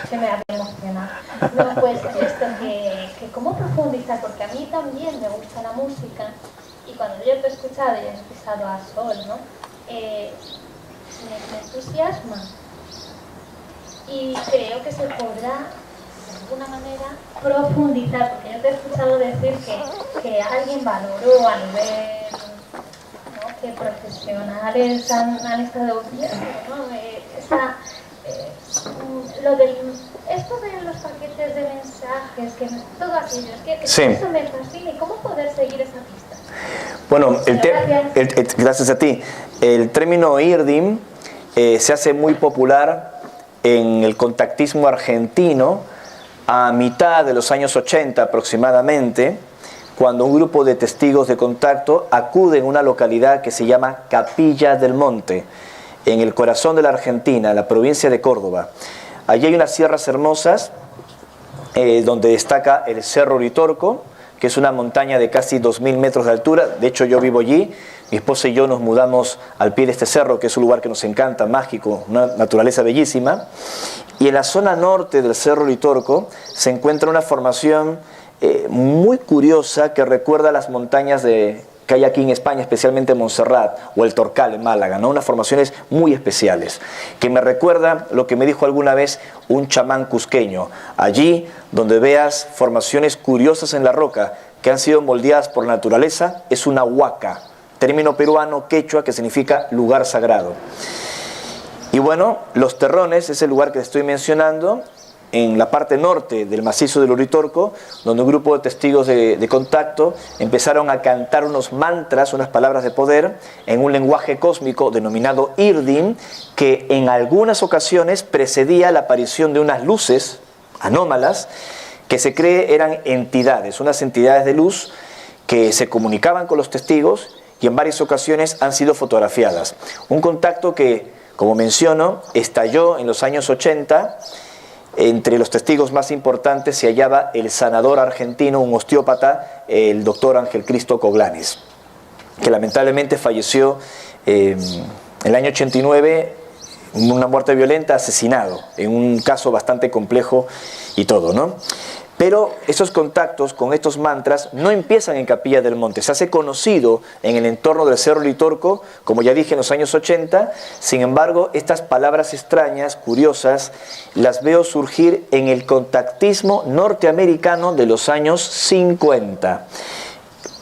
Speaker 7: que me había emocionado. No, pues esto que cómo profundizar, porque a mí también me gusta la música y cuando yo te he escuchado y he escuchado a Sol, ¿no? me entusiasma. Y creo que se podrá, de alguna manera, profundizar, porque yo te he escuchado decir que alguien valoró a nivel, ¿no?, que profesionales han estado viendo, ¿no? Esto de los paquetes de mensajes, que todo aquello, que
Speaker 2: sí.
Speaker 7: Eso me fascina. ¿Y cómo poder seguir esa pista?
Speaker 2: Bueno,
Speaker 7: Gracias.
Speaker 2: gracias a ti. El término IRDIM se hace muy popular en el contactismo argentino a mitad de los años 80 aproximadamente, cuando un grupo de testigos de contacto acude a una localidad que se llama Capilla del Monte, en el corazón de la Argentina, la provincia de Córdoba. Allí hay unas sierras hermosas donde destaca el Cerro Uritorco, que es una montaña de casi 2000 metros de altura. De hecho, yo vivo allí, mi esposa y yo nos mudamos al pie de este cerro, que es un lugar que nos encanta, mágico, una naturaleza bellísima. Y en la zona norte del Cerro Uritorco se encuentra una formación muy curiosa que recuerda a las montañas que hay aquí en España, especialmente Montserrat o el Torcal en Málaga, ¿no? Unas formaciones muy especiales, que me recuerda lo que me dijo alguna vez un chamán cusqueño. Allí donde veas formaciones curiosas en la roca que han sido moldeadas por la naturaleza, es una huaca, término peruano quechua que significa lugar sagrado. Y bueno, Los Terrones es el lugar que estoy mencionando, en la parte norte del macizo del Uritorco, donde un grupo de testigos de contacto empezaron a cantar unos mantras, unas palabras de poder, en un lenguaje cósmico denominado IRDIM, que en algunas ocasiones precedía la aparición de unas luces anómalas que se cree eran entidades, unas entidades de luz que se comunicaban con los testigos y en varias ocasiones han sido fotografiadas. Un contacto que, como menciono, estalló en los años 80. Entre los testigos más importantes se hallaba el sanador argentino, un osteópata, el doctor Ángel Cristo Coglanes, que lamentablemente falleció en el año 89, una muerte violenta, asesinado, en un caso bastante complejo y todo, ¿no? Pero esos contactos con estos mantras no empiezan en Capilla del Monte, se hace conocido en el entorno del Cerro Uritorco, como ya dije, en los años 80. Sin embargo, estas palabras extrañas, curiosas, las veo surgir en el contactismo norteamericano de los años 50.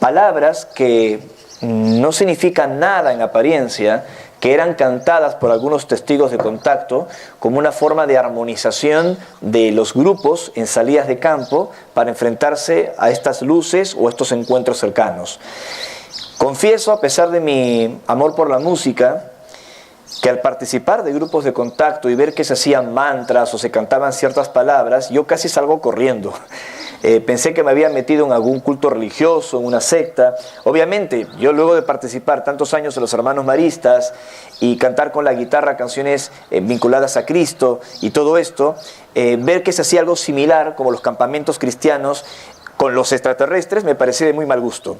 Speaker 2: Palabras que no significan nada en apariencia, que eran cantadas por algunos testigos de contacto como una forma de armonización de los grupos en salidas de campo para enfrentarse a estas luces o estos encuentros cercanos. Confieso, a pesar de mi amor por la música, que al participar de grupos de contacto y ver que se hacían mantras o se cantaban ciertas palabras, yo casi salgo corriendo. Pensé que me había metido en algún culto religioso, en una secta. Obviamente, yo luego de participar tantos años en los Hermanos Maristas y cantar con la guitarra canciones vinculadas a Cristo y todo esto, ver que se hacía algo similar como los campamentos cristianos con los extraterrestres me parecía de muy mal gusto.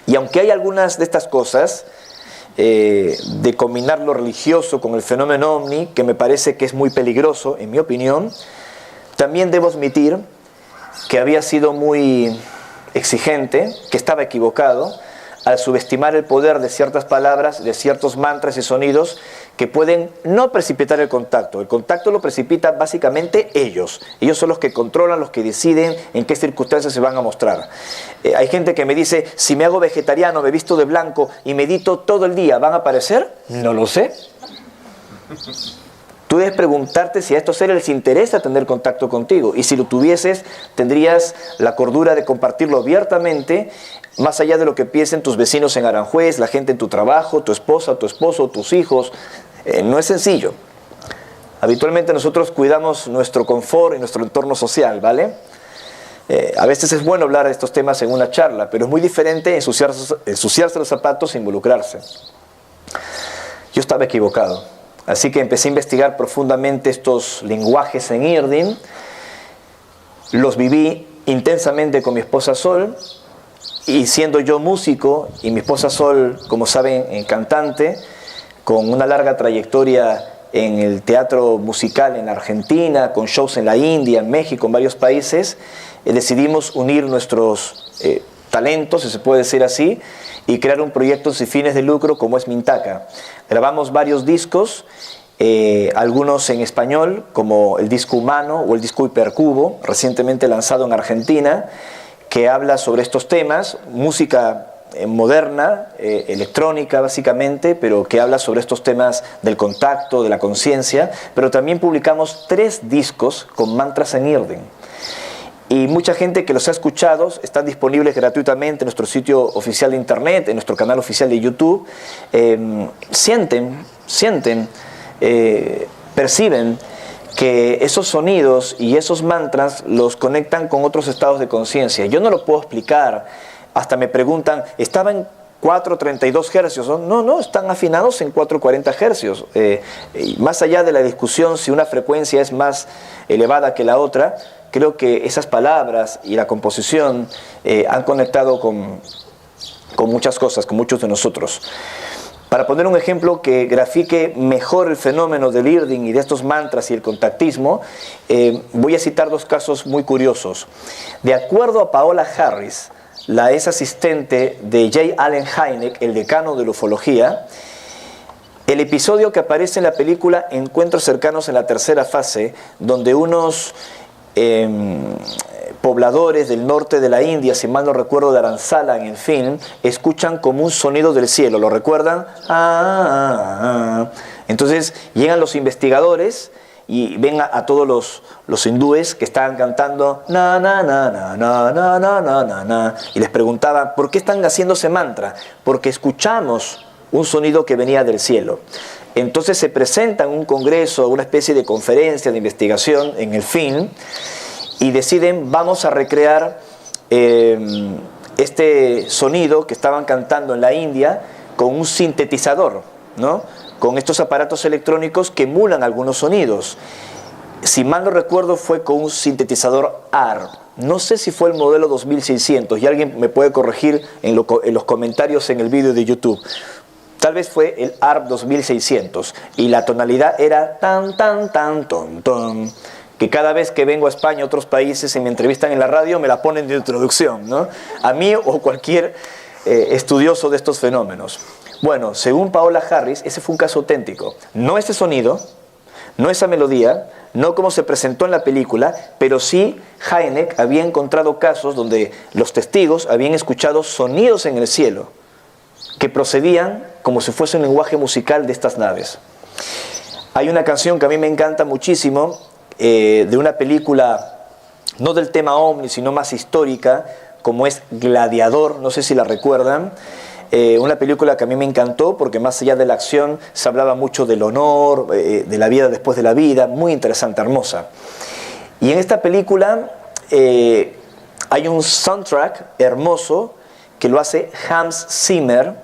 Speaker 2: Y aunque hay algunas de estas cosas, de combinar lo religioso con el fenómeno ovni, que me parece que es muy peligroso, en mi opinión, también debo admitir que había sido muy exigente, que estaba equivocado al subestimar el poder de ciertas palabras, de ciertos mantras y sonidos que pueden no precipitar el contacto. El contacto lo precipitan básicamente ellos. Ellos son los que controlan, los que deciden en qué circunstancias se van a mostrar. Hay gente que me dice, si me hago vegetariano, me visto de blanco y medito todo el día, ¿van a aparecer? No lo sé. Tú debes preguntarte si a estos seres les interesa tener contacto contigo. Y si lo tuvieses, tendrías la cordura de compartirlo abiertamente, más allá de lo que piensen tus vecinos en Aranjuez, la gente en tu trabajo, tu esposa, tu esposo, tus hijos. No es sencillo. Habitualmente nosotros cuidamos nuestro confort y nuestro entorno social, ¿vale? A veces es bueno hablar de estos temas en una charla, pero es muy diferente ensuciarse los zapatos e involucrarse. Yo estaba equivocado. Así que empecé a investigar profundamente estos lenguajes en IRDIM. Los viví intensamente con mi esposa Sol. Y siendo yo músico y mi esposa Sol, como saben, cantante, con una larga trayectoria en el teatro musical en Argentina, con shows en la India, en México, en varios países, decidimos unir nuestros talentos, si se puede decir así, y crear un proyecto sin fines de lucro como es Mintaca. grabamos varios discos, algunos en español, como el disco Humano o el disco Hipercubo, recientemente lanzado en Argentina, que habla sobre estos temas, música moderna, electrónica básicamente, pero que habla sobre estos temas del contacto, de la conciencia. Pero también publicamos 3 discos con mantras en Yiddish. Y mucha gente que los ha escuchado están disponibles gratuitamente en nuestro sitio oficial de internet, en nuestro canal oficial de YouTube. Perciben que esos sonidos y esos mantras los conectan con otros estados de conciencia. Yo no lo puedo explicar. Hasta me preguntan, ¿estaba en 432 hercios? No, están afinados en 440 hercios. Más allá de la discusión si una frecuencia es más elevada que la otra, creo que esas palabras y la composición han conectado con muchas cosas, con muchos de nosotros. Para poner un ejemplo que grafique mejor el fenómeno del Yiddish y de estos mantras y el contactismo, voy a citar 2 casos muy curiosos. De acuerdo a Paola Harris, la ex asistente de J. Allen Hynek, el decano de la ufología, el episodio que aparece en la película Encuentros cercanos en la tercera fase, donde unos pobladores del norte de la India, si mal no recuerdo, de Dharamsala en el film, escuchan como un sonido del cielo. ¿Lo recuerdan? Entonces llegan los investigadores y ven a todos los hindúes que estaban cantando na na na na na na na na na na, y les preguntaban ¿por qué están haciendo ese mantra? Porque escuchamos un sonido que venía del cielo. Entonces se presenta en un congreso, una especie de conferencia de investigación en el film, y deciden vamos a recrear este sonido que estaban cantando en la India con un sintetizador, ¿no? Con estos aparatos electrónicos que emulan algunos sonidos. Si mal no recuerdo fue con un sintetizador ARP. No sé si fue el modelo 2600 y alguien me puede corregir en los comentarios en el vídeo de YouTube. Tal vez fue el ARP 2600 y la tonalidad era tan tan tan ton ton, que cada vez que vengo a España, a otros países, y me entrevistan en la radio, me la ponen de introducción, ¿no? A mí o cualquier estudioso de estos fenómenos. Bueno, según Paola Harris, ese fue un caso auténtico. No ese sonido, no esa melodía, no como se presentó en la película, pero sí Hynek había encontrado casos donde los testigos habían escuchado sonidos en el cielo que procedían como si fuese un lenguaje musical de estas naves. Hay una canción que a mí me encanta muchísimo, de una película, no del tema ovni, sino más histórica, como es Gladiador, no sé si la recuerdan. Una película que a mí me encantó porque más allá de la acción se hablaba mucho del honor, de la vida después de la vida, muy interesante, hermosa. Y en esta película hay un soundtrack hermoso que lo hace Hans Zimmer,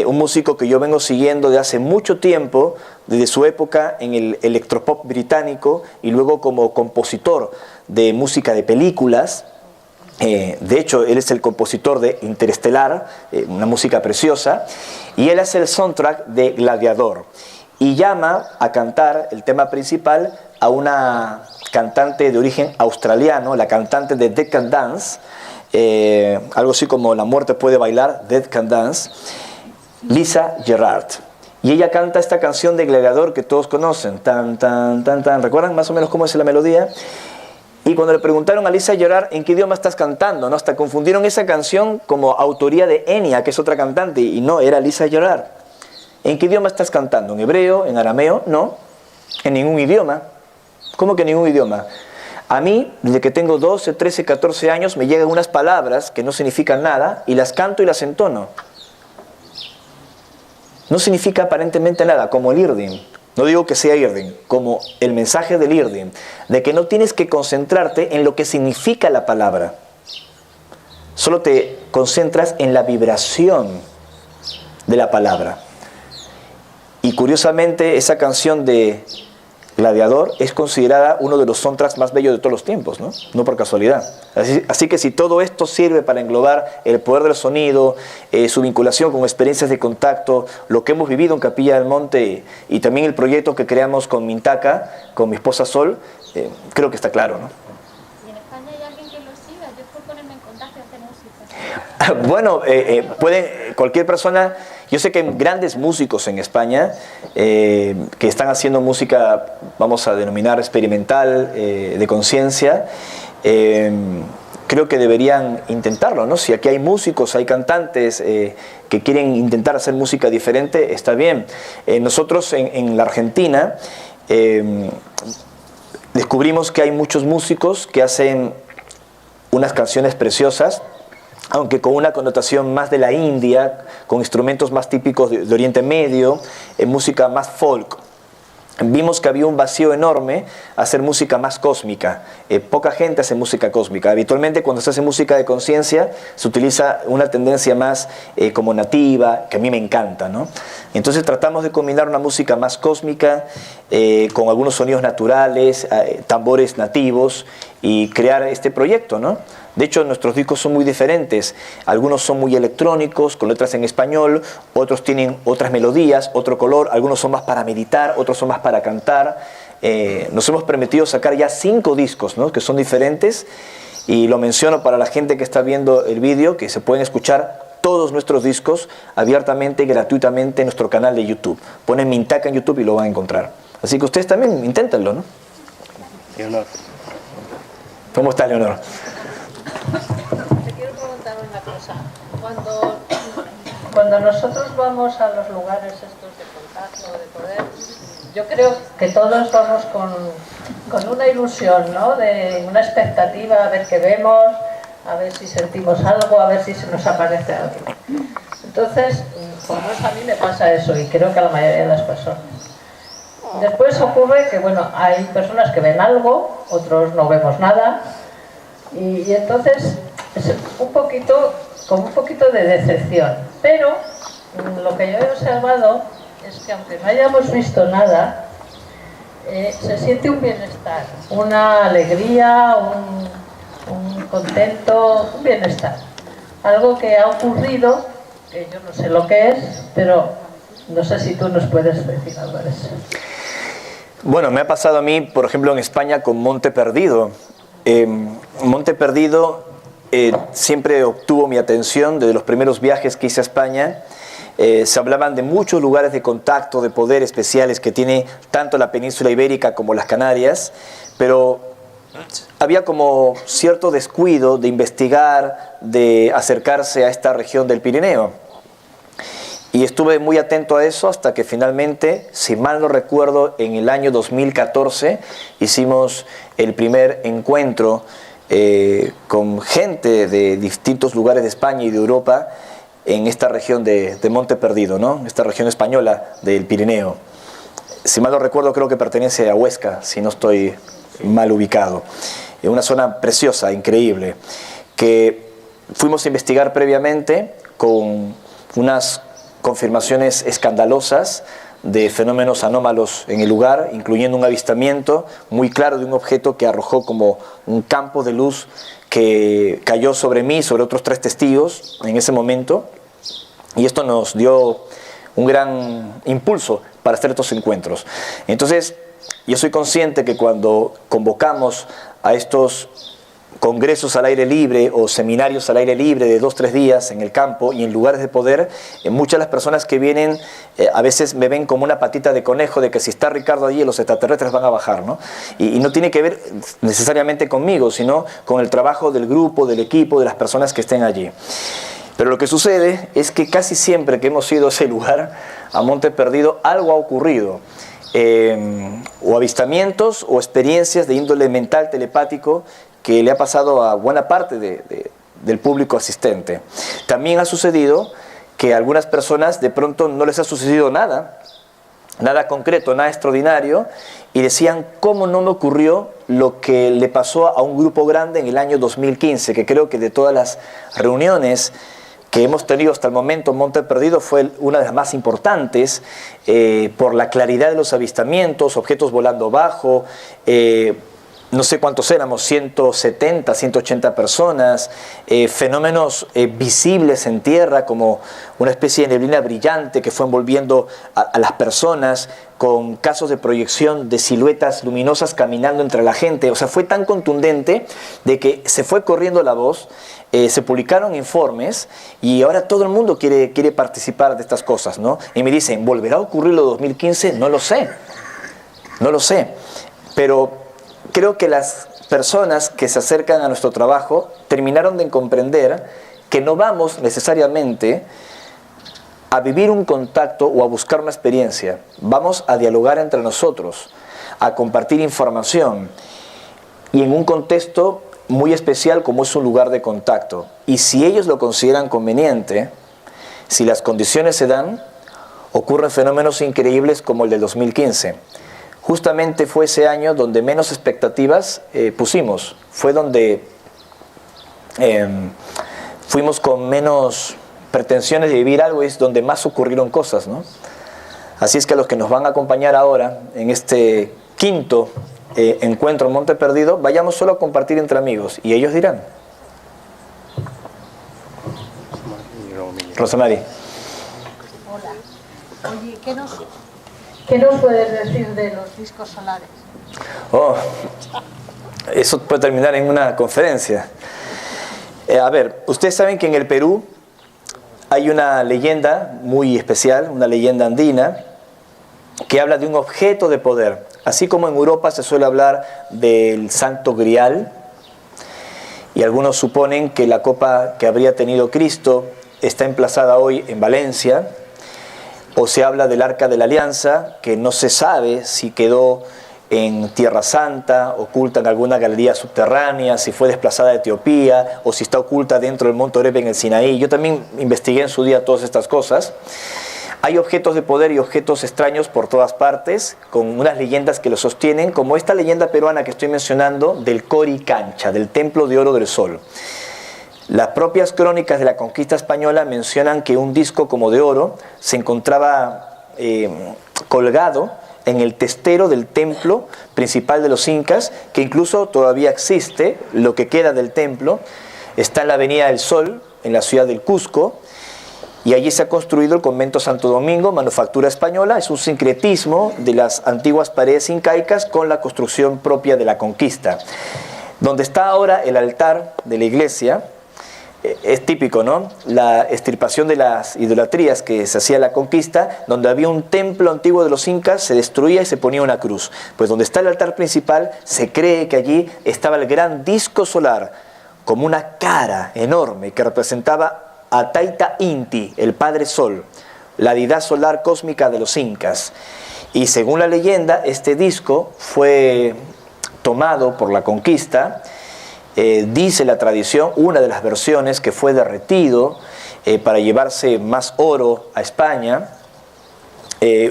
Speaker 2: un músico que yo vengo siguiendo de hace mucho tiempo, desde su época en el electropop británico y luego como compositor de música de películas. De hecho, él es el compositor de Interestelar, una música preciosa, y él hace el soundtrack de Gladiador. Y llama a cantar el tema principal a una cantante de origen australiano, la cantante de Dead Can Dance, algo así como La muerte puede bailar, Dead Can Dance, Lisa Gerrard. Y ella canta esta canción de Gladiador que todos conocen, tan, tan, tan, tan. ¿Recuerdan más o menos cómo es la melodía? Y cuando le preguntaron a Lisa Gerrard en qué idioma estás cantando, ¿no? Hasta confundieron esa canción como autoría de Enya, que es otra cantante, y no, era Lisa Gerrard. ¿En qué idioma estás cantando? ¿En hebreo? ¿En arameo? No, en ningún idioma. ¿Cómo que en ningún idioma? A mí, desde que tengo 12, 13, 14 años, me llegan unas palabras que no significan nada y las canto y las entono. No significa aparentemente nada, como el Yiddish. No digo que sea Yiddish, como el mensaje del Yiddish, de que no tienes que concentrarte en lo que significa la palabra. Solo te concentras en la vibración de la palabra. Y curiosamente, esa canción de Gladiador es considerada uno de los soundtracks más bellos de todos los tiempos, ¿no? No por casualidad. Así que si todo esto sirve para englobar el poder del sonido, su vinculación con experiencias de contacto, lo que hemos vivido en Capilla del Monte y también el proyecto que creamos con Mintaka, con mi esposa Sol, creo que está claro, ¿no?
Speaker 7: ¿Y en España hay alguien que lo siga? Yo por ponerme en contacto y hacer música.
Speaker 2: Bueno, pueden cualquier persona, yo sé que hay grandes músicos en España que están haciendo música, vamos a denominar experimental, de conciencia. Creo que deberían intentarlo, ¿no? Si aquí hay músicos, hay cantantes que quieren intentar hacer música diferente, está bien. Nosotros en la Argentina descubrimos que hay muchos músicos que hacen unas canciones preciosas, aunque con una connotación más de la India, con instrumentos más típicos de Oriente Medio, música más folk. Vimos que había un vacío enorme a hacer música más cósmica. Poca gente hace música cósmica. Habitualmente cuando se hace música de conciencia se utiliza una tendencia más como nativa, que a mí me encanta, ¿no? Entonces tratamos de combinar una música más cósmica con algunos sonidos naturales, tambores nativos, y crear este proyecto, ¿no? De hecho, nuestros discos son muy diferentes. Algunos son muy electrónicos, con letras en español, otros tienen otras melodías, otro color, algunos son más para meditar, otros son más para cantar. Nos hemos permitido sacar ya 5 discos, ¿no? Que son diferentes, y lo menciono para la gente que está viendo el vídeo, que se pueden escuchar todos nuestros discos abiertamente y gratuitamente en nuestro canal de YouTube. Ponen Mintaca en YouTube y lo van a encontrar. Así que ustedes también inténtenlo, ¿no?
Speaker 1: Leonor.
Speaker 2: ¿Cómo estás, Leonor?
Speaker 6: Te quiero preguntar una cosa. Cuando nosotros vamos a los lugares estos de contacto, de poder, yo creo que todos vamos con una ilusión, ¿no? De una expectativa, a ver qué vemos, a ver si sentimos algo, a ver si se nos aparece algo. Entonces, por lo menos a mí me pasa eso, y creo que a la mayoría de las personas. Después ocurre que, bueno, hay personas que ven algo, otros no vemos nada, y entonces es un poquito de decepción. Pero lo que yo he observado es que aunque no hayamos visto nada, se siente un bienestar, una alegría, un contento, un bienestar. Algo que ha ocurrido, que yo no sé lo que es, pero no sé si tú nos puedes decir algo de eso.
Speaker 2: Bueno, me ha pasado a mí, por ejemplo, en España con Monte Perdido. Monte Perdido siempre obtuvo mi atención desde los primeros viajes que hice a España. Se hablaban de muchos lugares de contacto, de poder especiales que tiene tanto la península ibérica como las Canarias, pero había como cierto descuido de investigar, de acercarse a esta región del Pirineo. Y estuve muy atento a eso hasta que finalmente, si mal no recuerdo, en el año 2014 hicimos el primer encuentro con gente de distintos lugares de España y de Europa en esta región de Monte Perdido, ¿no? Esta región española del Pirineo. Si mal no recuerdo, creo que pertenece a Huesca, si no estoy mal ubicado. Una zona preciosa, increíble, que fuimos a investigar previamente con unas confirmaciones escandalosas de fenómenos anómalos en el lugar, incluyendo un avistamiento muy claro de un objeto que arrojó como un campo de luz que cayó sobre mí y sobre otros 3 testigos en ese momento, y esto nos dio un gran impulso para hacer estos encuentros. Entonces, yo soy consciente que cuando convocamos a estos congresos al aire libre o seminarios al aire libre de 2-3 días en el campo y en lugares de poder, muchas de las personas que vienen a veces me ven como una patita de conejo de que si está Ricardo allí los extraterrestres van a bajar, ¿no? Y no tiene que ver necesariamente conmigo, sino con el trabajo del grupo, del equipo, de las personas que estén allí. Pero lo que sucede es que casi siempre que hemos ido a ese lugar, a Monte Perdido, algo ha ocurrido. O avistamientos o experiencias de índole mental telepático que le ha pasado a buena parte del público asistente. También ha sucedido que a algunas personas de pronto no les ha sucedido nada concreto, nada extraordinario, y decían, ¿cómo no me ocurrió lo que le pasó a un grupo grande en el año 2015? Que creo que de todas las reuniones que hemos tenido hasta el momento, Monte Perdido fue una de las más importantes por la claridad de los avistamientos, objetos volando bajo, no sé cuántos éramos, 170, 180 personas, fenómenos visibles en tierra como una especie de neblina brillante que fue envolviendo a las personas, con casos de proyección de siluetas luminosas caminando entre la gente. O sea, fue tan contundente de que se fue corriendo la voz, se publicaron informes y ahora todo el mundo quiere participar de estas cosas, ¿no? Y me dicen, ¿volverá a ocurrir lo de 2015? No lo sé, no lo sé. Pero creo que las personas que se acercan a nuestro trabajo terminaron de comprender que no vamos necesariamente a vivir un contacto o a buscar una experiencia. Vamos a dialogar entre nosotros, a compartir información y en un contexto muy especial como es un lugar de contacto. Y si ellos lo consideran conveniente, si las condiciones se dan, ocurren fenómenos increíbles como el del 2015. Justamente fue ese año donde menos expectativas pusimos. Fue donde fuimos con menos pretensiones de vivir algo, es donde más ocurrieron cosas, ¿no? Así es que a los que nos van a acompañar ahora en este quinto encuentro en Monte Perdido, vayamos solo a compartir entre amigos y ellos dirán. Rosamari.
Speaker 5: Hola. Oye, ¿qué nos puedes decir de los discos solares?
Speaker 2: Oh, eso puede terminar en una conferencia. A ver, ustedes saben que en el Perú hay una leyenda muy especial, una leyenda andina, que habla de un objeto de poder. Así como en Europa se suele hablar del Santo Grial, y algunos suponen que la copa que habría tenido Cristo está emplazada hoy en Valencia, o se habla del Arca de la Alianza, que no se sabe si quedó en Tierra Santa, oculta en alguna galería subterránea, si fue desplazada de Etiopía o si está oculta dentro del monte Oreb en el Sinaí. Yo también investigué en su día todas estas cosas. Hay objetos de poder y objetos extraños por todas partes, con unas leyendas que lo sostienen, como esta leyenda peruana que estoy mencionando del Coricancha, del Templo de Oro del Sol. Las propias crónicas de la conquista española mencionan que un disco como de oro se encontraba colgado en el testero del templo principal de los incas, que incluso todavía existe, lo que queda del templo, está en la Avenida del Sol, en la ciudad del Cusco, y allí se ha construido el convento Santo Domingo, manufactura española. Es un sincretismo de las antiguas paredes incaicas con la construcción propia de la conquista. Donde está ahora el altar de la iglesia, es típico, ¿no? La extirpación de las idolatrías que se hacía en la conquista, donde había un templo antiguo de los incas, se destruía y se ponía una cruz. Pues donde está el altar principal, se cree que allí estaba el gran disco solar, como una cara enorme que representaba a Taita Inti, el Padre Sol, la deidad solar cósmica de los incas. Y según la leyenda, este disco fue tomado por la conquista. Dice la tradición, una de las versiones, que fue derretido para llevarse más oro a España.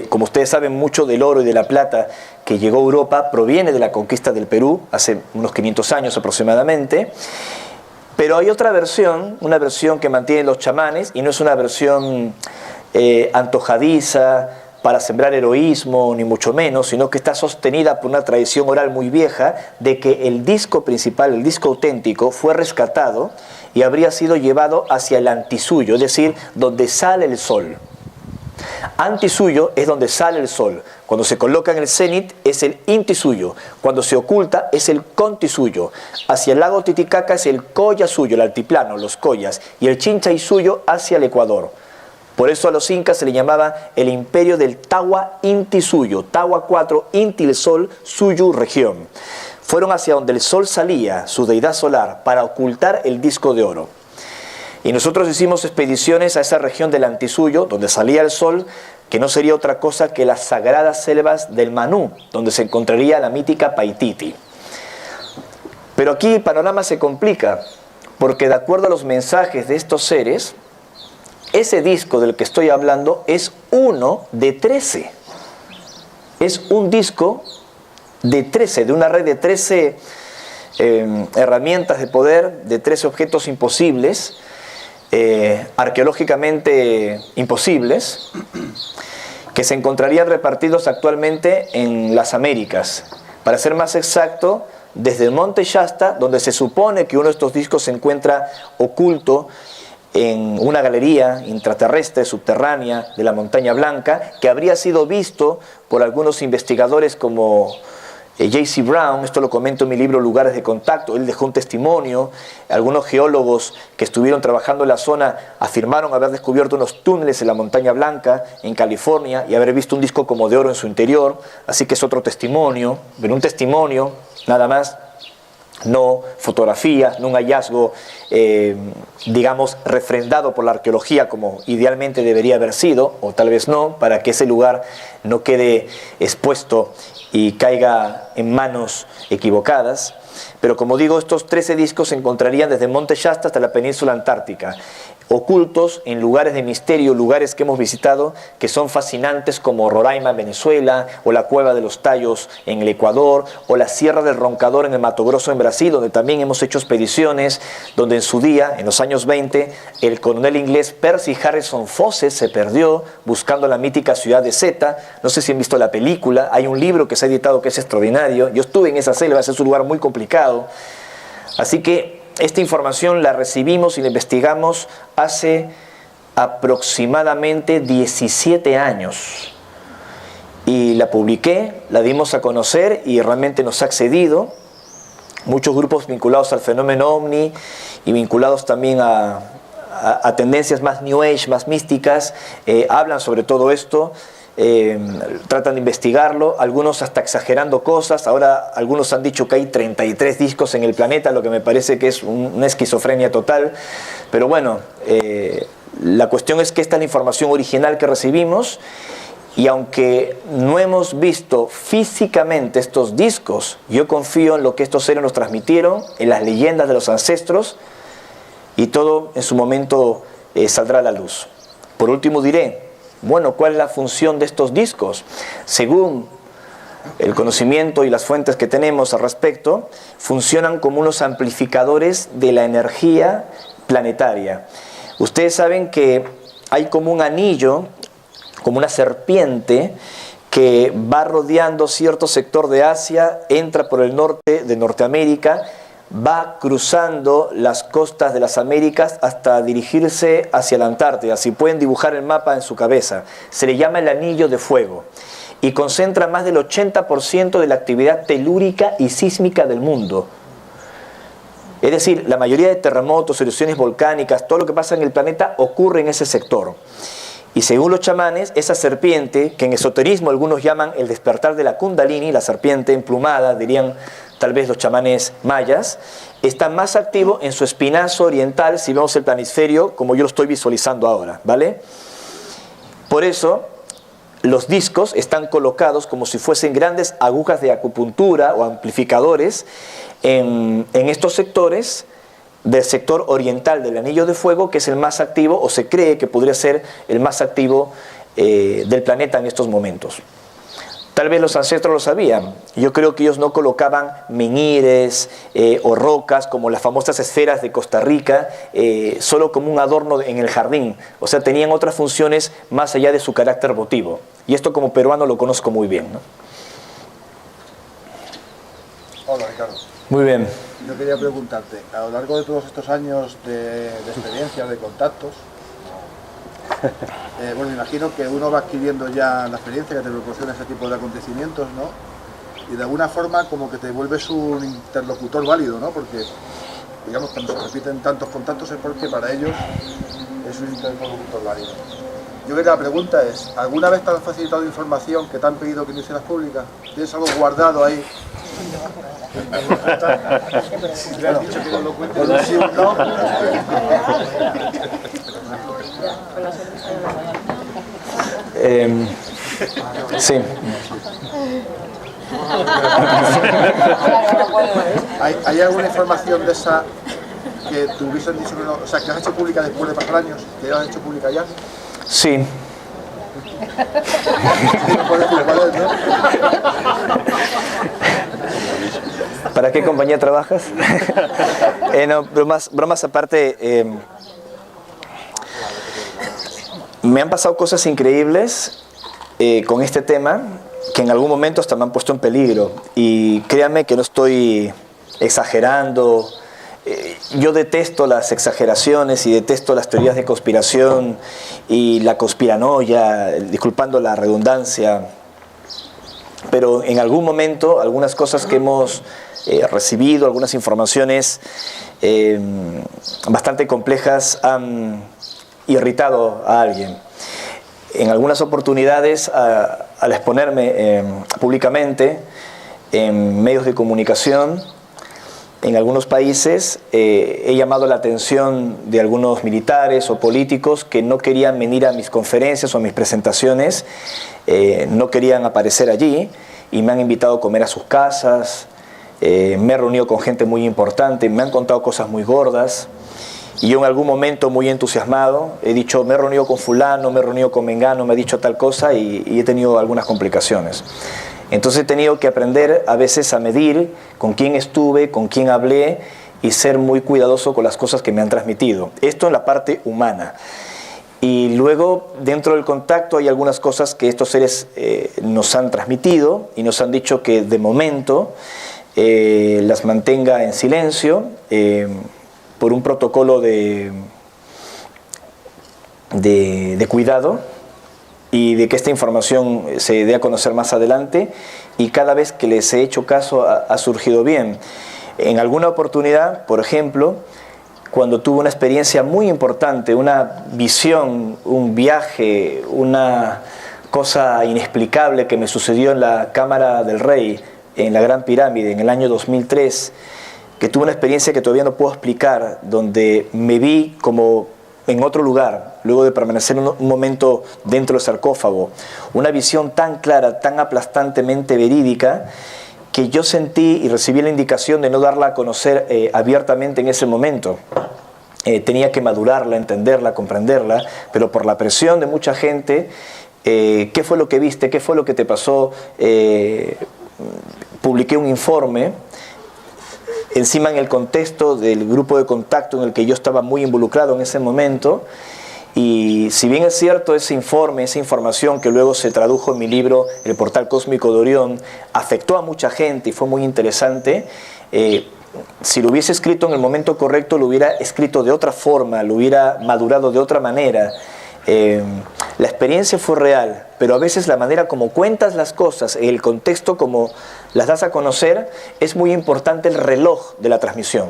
Speaker 2: Como ustedes saben, mucho del oro y de la plata que llegó a Europa proviene de la conquista del Perú, hace unos 500 años aproximadamente. Pero hay otra versión, una versión que mantienen los chamanes, y no es una versión antojadiza para sembrar heroísmo, ni mucho menos, sino que está sostenida por una tradición oral muy vieja de que el disco principal, el disco auténtico, fue rescatado y habría sido llevado hacia el antisuyo, es decir, donde sale el sol. Antisuyo es donde sale el sol. Cuando se coloca en el cenit es el intisuyo. Cuando se oculta es el contisuyo. Hacia el lago Titicaca es el collasuyo, el altiplano, los collas. Y el chinchaisuyo hacia el ecuador. Por eso a los incas se le llamaba el imperio del Tawa Inti Suyo. Tawa 4, Inti el sol, Suyu región. Fueron hacia donde el sol salía, su deidad solar, para ocultar el disco de oro. Y nosotros hicimos expediciones a esa región del Antisuyo, donde salía el sol, que no sería otra cosa que las sagradas selvas del Manú, donde se encontraría la mítica Paititi. Pero aquí el panorama se complica, porque de acuerdo a los mensajes de estos seres, ese disco del que estoy hablando es uno de 13. Es un disco de 13, de una red de 13 herramientas de poder, de 13 objetos imposibles, arqueológicamente imposibles, que se encontrarían repartidos actualmente en las Américas. Para ser más exacto, desde el monte Shasta, donde se supone que uno de estos discos se encuentra oculto en una galería intraterrestre, subterránea, de la Montaña Blanca, que habría sido visto por algunos investigadores como J.C. Brown. Esto lo comento en mi libro Lugares de Contacto. Él dejó un testimonio. Algunos geólogos que estuvieron trabajando en la zona afirmaron haber descubierto unos túneles en la Montaña Blanca, en California, y haber visto un disco como de oro en su interior. Así que es otro testimonio, pero un testimonio nada más, no fotografías, no un hallazgo, digamos, refrendado por la arqueología como idealmente debería haber sido, o tal vez no, para que ese lugar no quede expuesto y caiga en manos equivocadas. Pero como digo, estos 13 discos se encontrarían desde Monte Shasta hasta la península antártica, ocultos en lugares de misterio, lugares que hemos visitado que son fascinantes, como Roraima en Venezuela, o la Cueva de los Tallos en el Ecuador, o la Sierra del Roncador en el Mato Grosso en Brasil, donde también hemos hecho expediciones, donde en su día, en los años 20, el coronel inglés Percy Harrison Fawcett se perdió buscando la mítica ciudad de Zeta. No sé si han visto la película, hay un libro que se ha editado que es extraordinario. Yo estuve en esa selva, ese es un lugar muy complicado. Así que esta información la recibimos y la investigamos hace aproximadamente 17 años. Y la publiqué, la dimos a conocer y realmente nos ha accedido. Muchos grupos vinculados al fenómeno OVNI y vinculados también a tendencias más New Age, más místicas, hablan sobre todo esto. Tratan de investigarlo, algunos hasta exagerando cosas. Ahora algunos han dicho que hay 33 discos en el planeta, lo que me parece que es una esquizofrenia total. Pero bueno, la cuestión es que esta es la información original que recibimos, y aunque no hemos visto físicamente estos discos, yo confío en lo que estos seres nos transmitieron, en las leyendas de los ancestros, y todo en su momento saldrá a la luz. Por último diré, bueno, ¿cuál es la función de estos discos? Según el conocimiento y las fuentes que tenemos al respecto, funcionan como unos amplificadores de la energía planetaria. Ustedes saben que hay como un anillo, como una serpiente, que va rodeando cierto sector de Asia, entra por el norte de Norteamérica, va cruzando las costas de las Américas hasta dirigirse hacia la Antártida. Si pueden dibujar el mapa en su cabeza, se le llama el anillo de fuego, y concentra más del 80% de la actividad telúrica y sísmica del mundo. Es decir, la mayoría de terremotos, erupciones volcánicas, todo lo que pasa en el planeta ocurre en ese sector. Y según los chamanes, esa serpiente, que en esoterismo algunos llaman el despertar de la Kundalini, la serpiente emplumada, dirían tal vez los chamanes mayas, está más activo en su espinazo oriental, si vemos el planisferio como yo lo estoy visualizando ahora, ¿vale? Por eso los discos están colocados como si fuesen grandes agujas de acupuntura o amplificadores en estos sectores del sector oriental del anillo de fuego, que es el más activo, o se cree que podría ser el más activo del planeta en estos momentos. Tal vez los ancestros lo sabían. Yo creo que ellos no colocaban menhires o rocas como las famosas esferas de Costa Rica, solo como un adorno en el jardín. O sea, tenían otras funciones más allá de su carácter votivo. Y esto como peruano lo conozco muy bien, ¿no?
Speaker 8: Hola, Ricardo.
Speaker 2: Muy bien.
Speaker 8: Yo quería preguntarte, a lo largo de todos estos años de experiencias, de contactos, bueno, me imagino que uno va adquiriendo ya la experiencia que te proporciona ese tipo de acontecimientos, ¿no? Y de alguna forma como que te vuelves un interlocutor válido, ¿no? Porque, digamos, cuando se repiten tantos contactos es porque para ellos es un interlocutor válido. Yo creo que la pregunta es, ¿alguna vez te han facilitado información que te han pedido que no hicieras pública? ¿Tienes algo guardado ahí? Le has dicho que no lo cuentes. Con un sí o un no.
Speaker 2: Sí.
Speaker 8: ¿Hay alguna información de esa que te hubiesen dicho que no, o sea, que has hecho pública después de pasar años, que ya has hecho pública ya?
Speaker 2: Sí. ¿Para qué compañía trabajas? No, bromas aparte, me han pasado cosas increíbles con este tema, que en algún momento hasta me han puesto en peligro. Y créanme que no estoy exagerando yo detesto las exageraciones y detesto las teorías de conspiración y la conspiranoia, disculpando la redundancia, pero en algún momento algunas cosas que hemos recibido, algunas informaciones bastante complejas han irritado a alguien. En algunas oportunidades, al exponerme públicamente en medios de comunicación, en algunos países he llamado la atención de algunos militares o políticos que no querían venir a mis conferencias o a mis presentaciones, no querían aparecer allí y me han invitado a comer a sus casas, me he reunido con gente muy importante, me han contado cosas muy gordas y yo en algún momento muy entusiasmado he dicho me he reunido con fulano, me he reunido con mengano, me ha dicho tal cosa y he tenido algunas complicaciones. Entonces he tenido que aprender a veces a medir con quién estuve, con quién hablé y ser muy cuidadoso con las cosas que me han transmitido. Esto en la parte humana. Y luego dentro del contacto hay algunas cosas que estos seres nos han transmitido y nos han dicho que de momento las mantenga en silencio por un protocolo de cuidado, y de que esta información se dé a conocer más adelante, y cada vez que les he hecho caso ha surgido bien. En alguna oportunidad, por ejemplo, cuando tuve una experiencia muy importante, una visión, un viaje, una cosa inexplicable que me sucedió en la Cámara del Rey, en la Gran Pirámide, en el año 2003, que tuve una experiencia que todavía no puedo explicar, donde me vi como en otro lugar, luego de permanecer un momento dentro del sarcófago, una visión tan clara, tan aplastantemente verídica, que yo sentí y recibí la indicación de no darla a conocer abiertamente en ese momento. Tenía que madurarla, entenderla, comprenderla, pero por la presión de mucha gente, ¿qué fue lo que viste? ¿Qué fue lo que te pasó? Publiqué un informe, encima en el contexto del grupo de contacto en el que yo estaba muy involucrado en ese momento, y si bien es cierto ese informe, esa información que luego se tradujo en mi libro El Portal Cósmico de Orión, afectó a mucha gente y fue muy interesante, si lo hubiese escrito en el momento correcto, lo hubiera escrito de otra forma, lo hubiera madurado de otra manera. La experiencia fue real, pero a veces la manera como cuentas las cosas, el contexto como las das a conocer, es muy importante el reloj de la transmisión.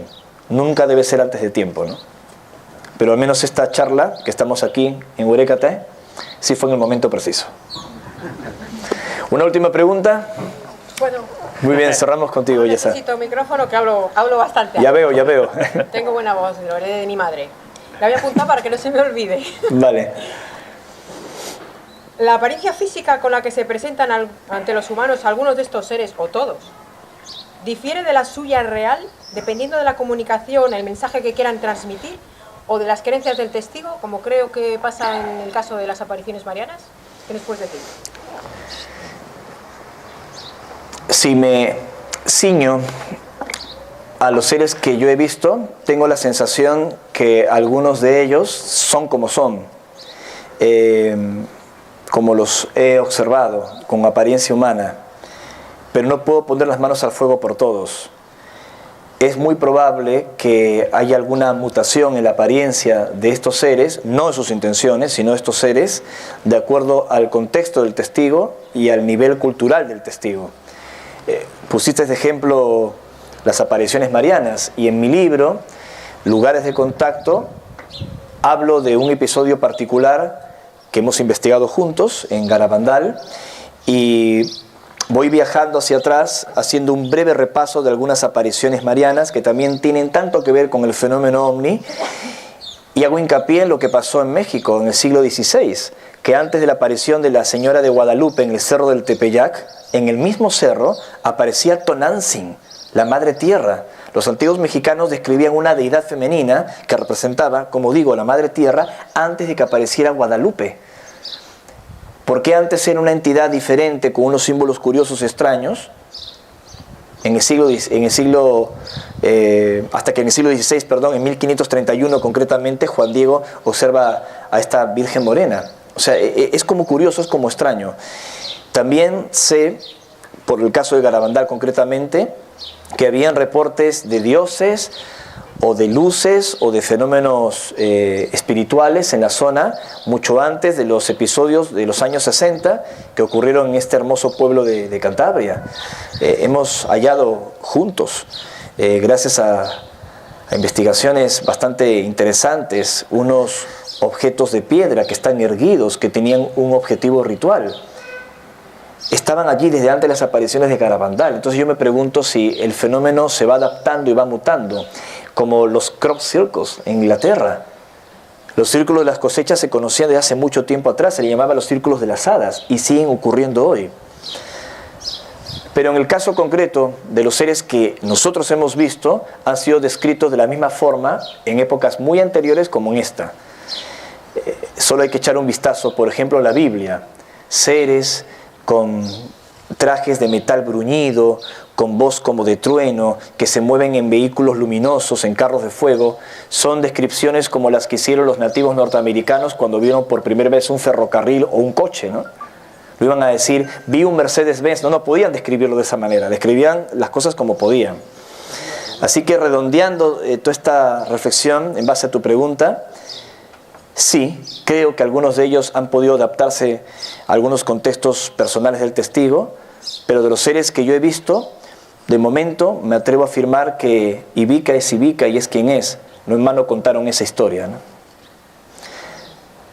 Speaker 2: Nunca debe ser antes de tiempo, ¿no? Pero al menos esta charla, que estamos aquí en Huerecate, sí fue en el momento preciso. ¿Una última pregunta?
Speaker 9: Bueno.
Speaker 2: Muy bien, cerramos contigo, Yesa.
Speaker 9: Necesito micrófono, que hablo bastante.
Speaker 2: Ya veo, ya veo.
Speaker 9: Tengo buena voz, lo heredé de mi madre. La voy a apuntar para que no se me olvide.
Speaker 2: Vale.
Speaker 9: La apariencia física con la que se presentan ante los humanos algunos de estos seres, o todos, ¿difiere de la suya real, dependiendo de la comunicación, el mensaje que quieran transmitir, o de las creencias del testigo, como creo que pasa en el caso de las apariciones marianas? ¿Qué nos puedes decir?
Speaker 2: Si me ciño a los seres que yo he visto, tengo la sensación que algunos de ellos son como son, como los he observado, con apariencia humana, pero no puedo poner las manos al fuego por todos. Es muy probable que haya alguna mutación en la apariencia de estos seres, no en sus intenciones, sino de estos seres, de acuerdo al contexto del testigo y al nivel cultural del testigo. Pusiste de ejemplo las apariciones marianas, y en mi libro, Lugares de Contacto, hablo de un episodio particular que hemos investigado juntos en Garabandal, y voy viajando hacia atrás haciendo un breve repaso de algunas apariciones marianas que también tienen tanto que ver con el fenómeno ovni, y hago hincapié en lo que pasó en México en el siglo XVI, que antes de la aparición de la Señora de Guadalupe en el Cerro del Tepeyac, en el mismo cerro aparecía Tonantzin, la Madre Tierra. Los antiguos mexicanos describían una deidad femenina que representaba, como digo, la Madre Tierra antes de que apareciera Guadalupe. ¿Por qué antes era una entidad diferente con unos símbolos curiosos extraños? Hasta que en el siglo XVI, en 1531 concretamente, Juan Diego observa a esta Virgen Morena. O sea, es como curioso, es como extraño. También sé, por el caso de Garabandal concretamente, que habían reportes de dioses o de luces o de fenómenos espirituales en la zona mucho antes de los episodios de los años 60 que ocurrieron en este hermoso pueblo de Cantabria. Hemos hallado juntos, gracias a investigaciones bastante interesantes, unos objetos de piedra que están erguidos, que tenían un objetivo ritual. Estaban allí desde antes de las apariciones de Garabandal. Entonces yo me pregunto si el fenómeno se va adaptando y va mutando, como los crop circles en Inglaterra. Los círculos de las cosechas se conocían desde hace mucho tiempo atrás, se le llamaba los círculos de las hadas, y siguen ocurriendo hoy. Pero en el caso concreto de los seres que nosotros hemos visto, han sido descritos de la misma forma en épocas muy anteriores como en esta. Solo hay que echar un vistazo, por ejemplo, a la Biblia. Seres con trajes de metal bruñido, con voz como de trueno, que se mueven en vehículos luminosos, en carros de fuego, son descripciones como las que hicieron los nativos norteamericanos cuando vieron por primera vez un ferrocarril o un coche, ¿no? Lo iban a decir, vi un Mercedes-Benz. No podían describirlo de esa manera, describían las cosas como podían. Así que redondeando toda esta reflexión en base a tu pregunta, sí, creo que algunos de ellos han podido adaptarse a algunos contextos personales del testigo, pero de los seres que yo he visto, de momento me atrevo a afirmar que Ivica es Ivica y es quien es. No en vano contaron esa historia, ¿no?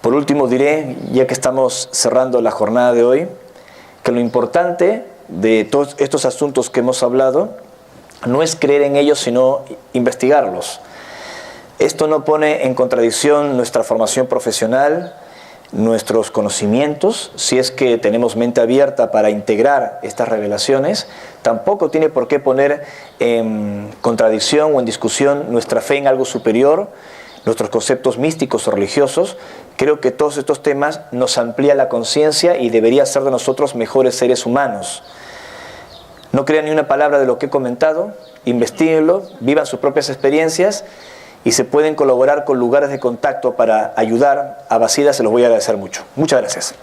Speaker 2: Por último diré, ya que estamos cerrando la jornada de hoy, que lo importante de todos estos asuntos que hemos hablado no es creer en ellos, sino investigarlos. Esto no pone en contradicción nuestra formación profesional, nuestros conocimientos, si es que tenemos mente abierta para integrar estas revelaciones. Tampoco tiene por qué poner en contradicción o en discusión nuestra fe en algo superior, nuestros conceptos místicos o religiosos. Creo que todos estos temas nos amplían la conciencia y debería hacer de nosotros mejores seres humanos. No crean ni una palabra de lo que he comentado, investíguenlo, vivan sus propias experiencias, y se pueden colaborar con lugares de contacto para ayudar a Basida, se los voy a agradecer mucho. Muchas gracias.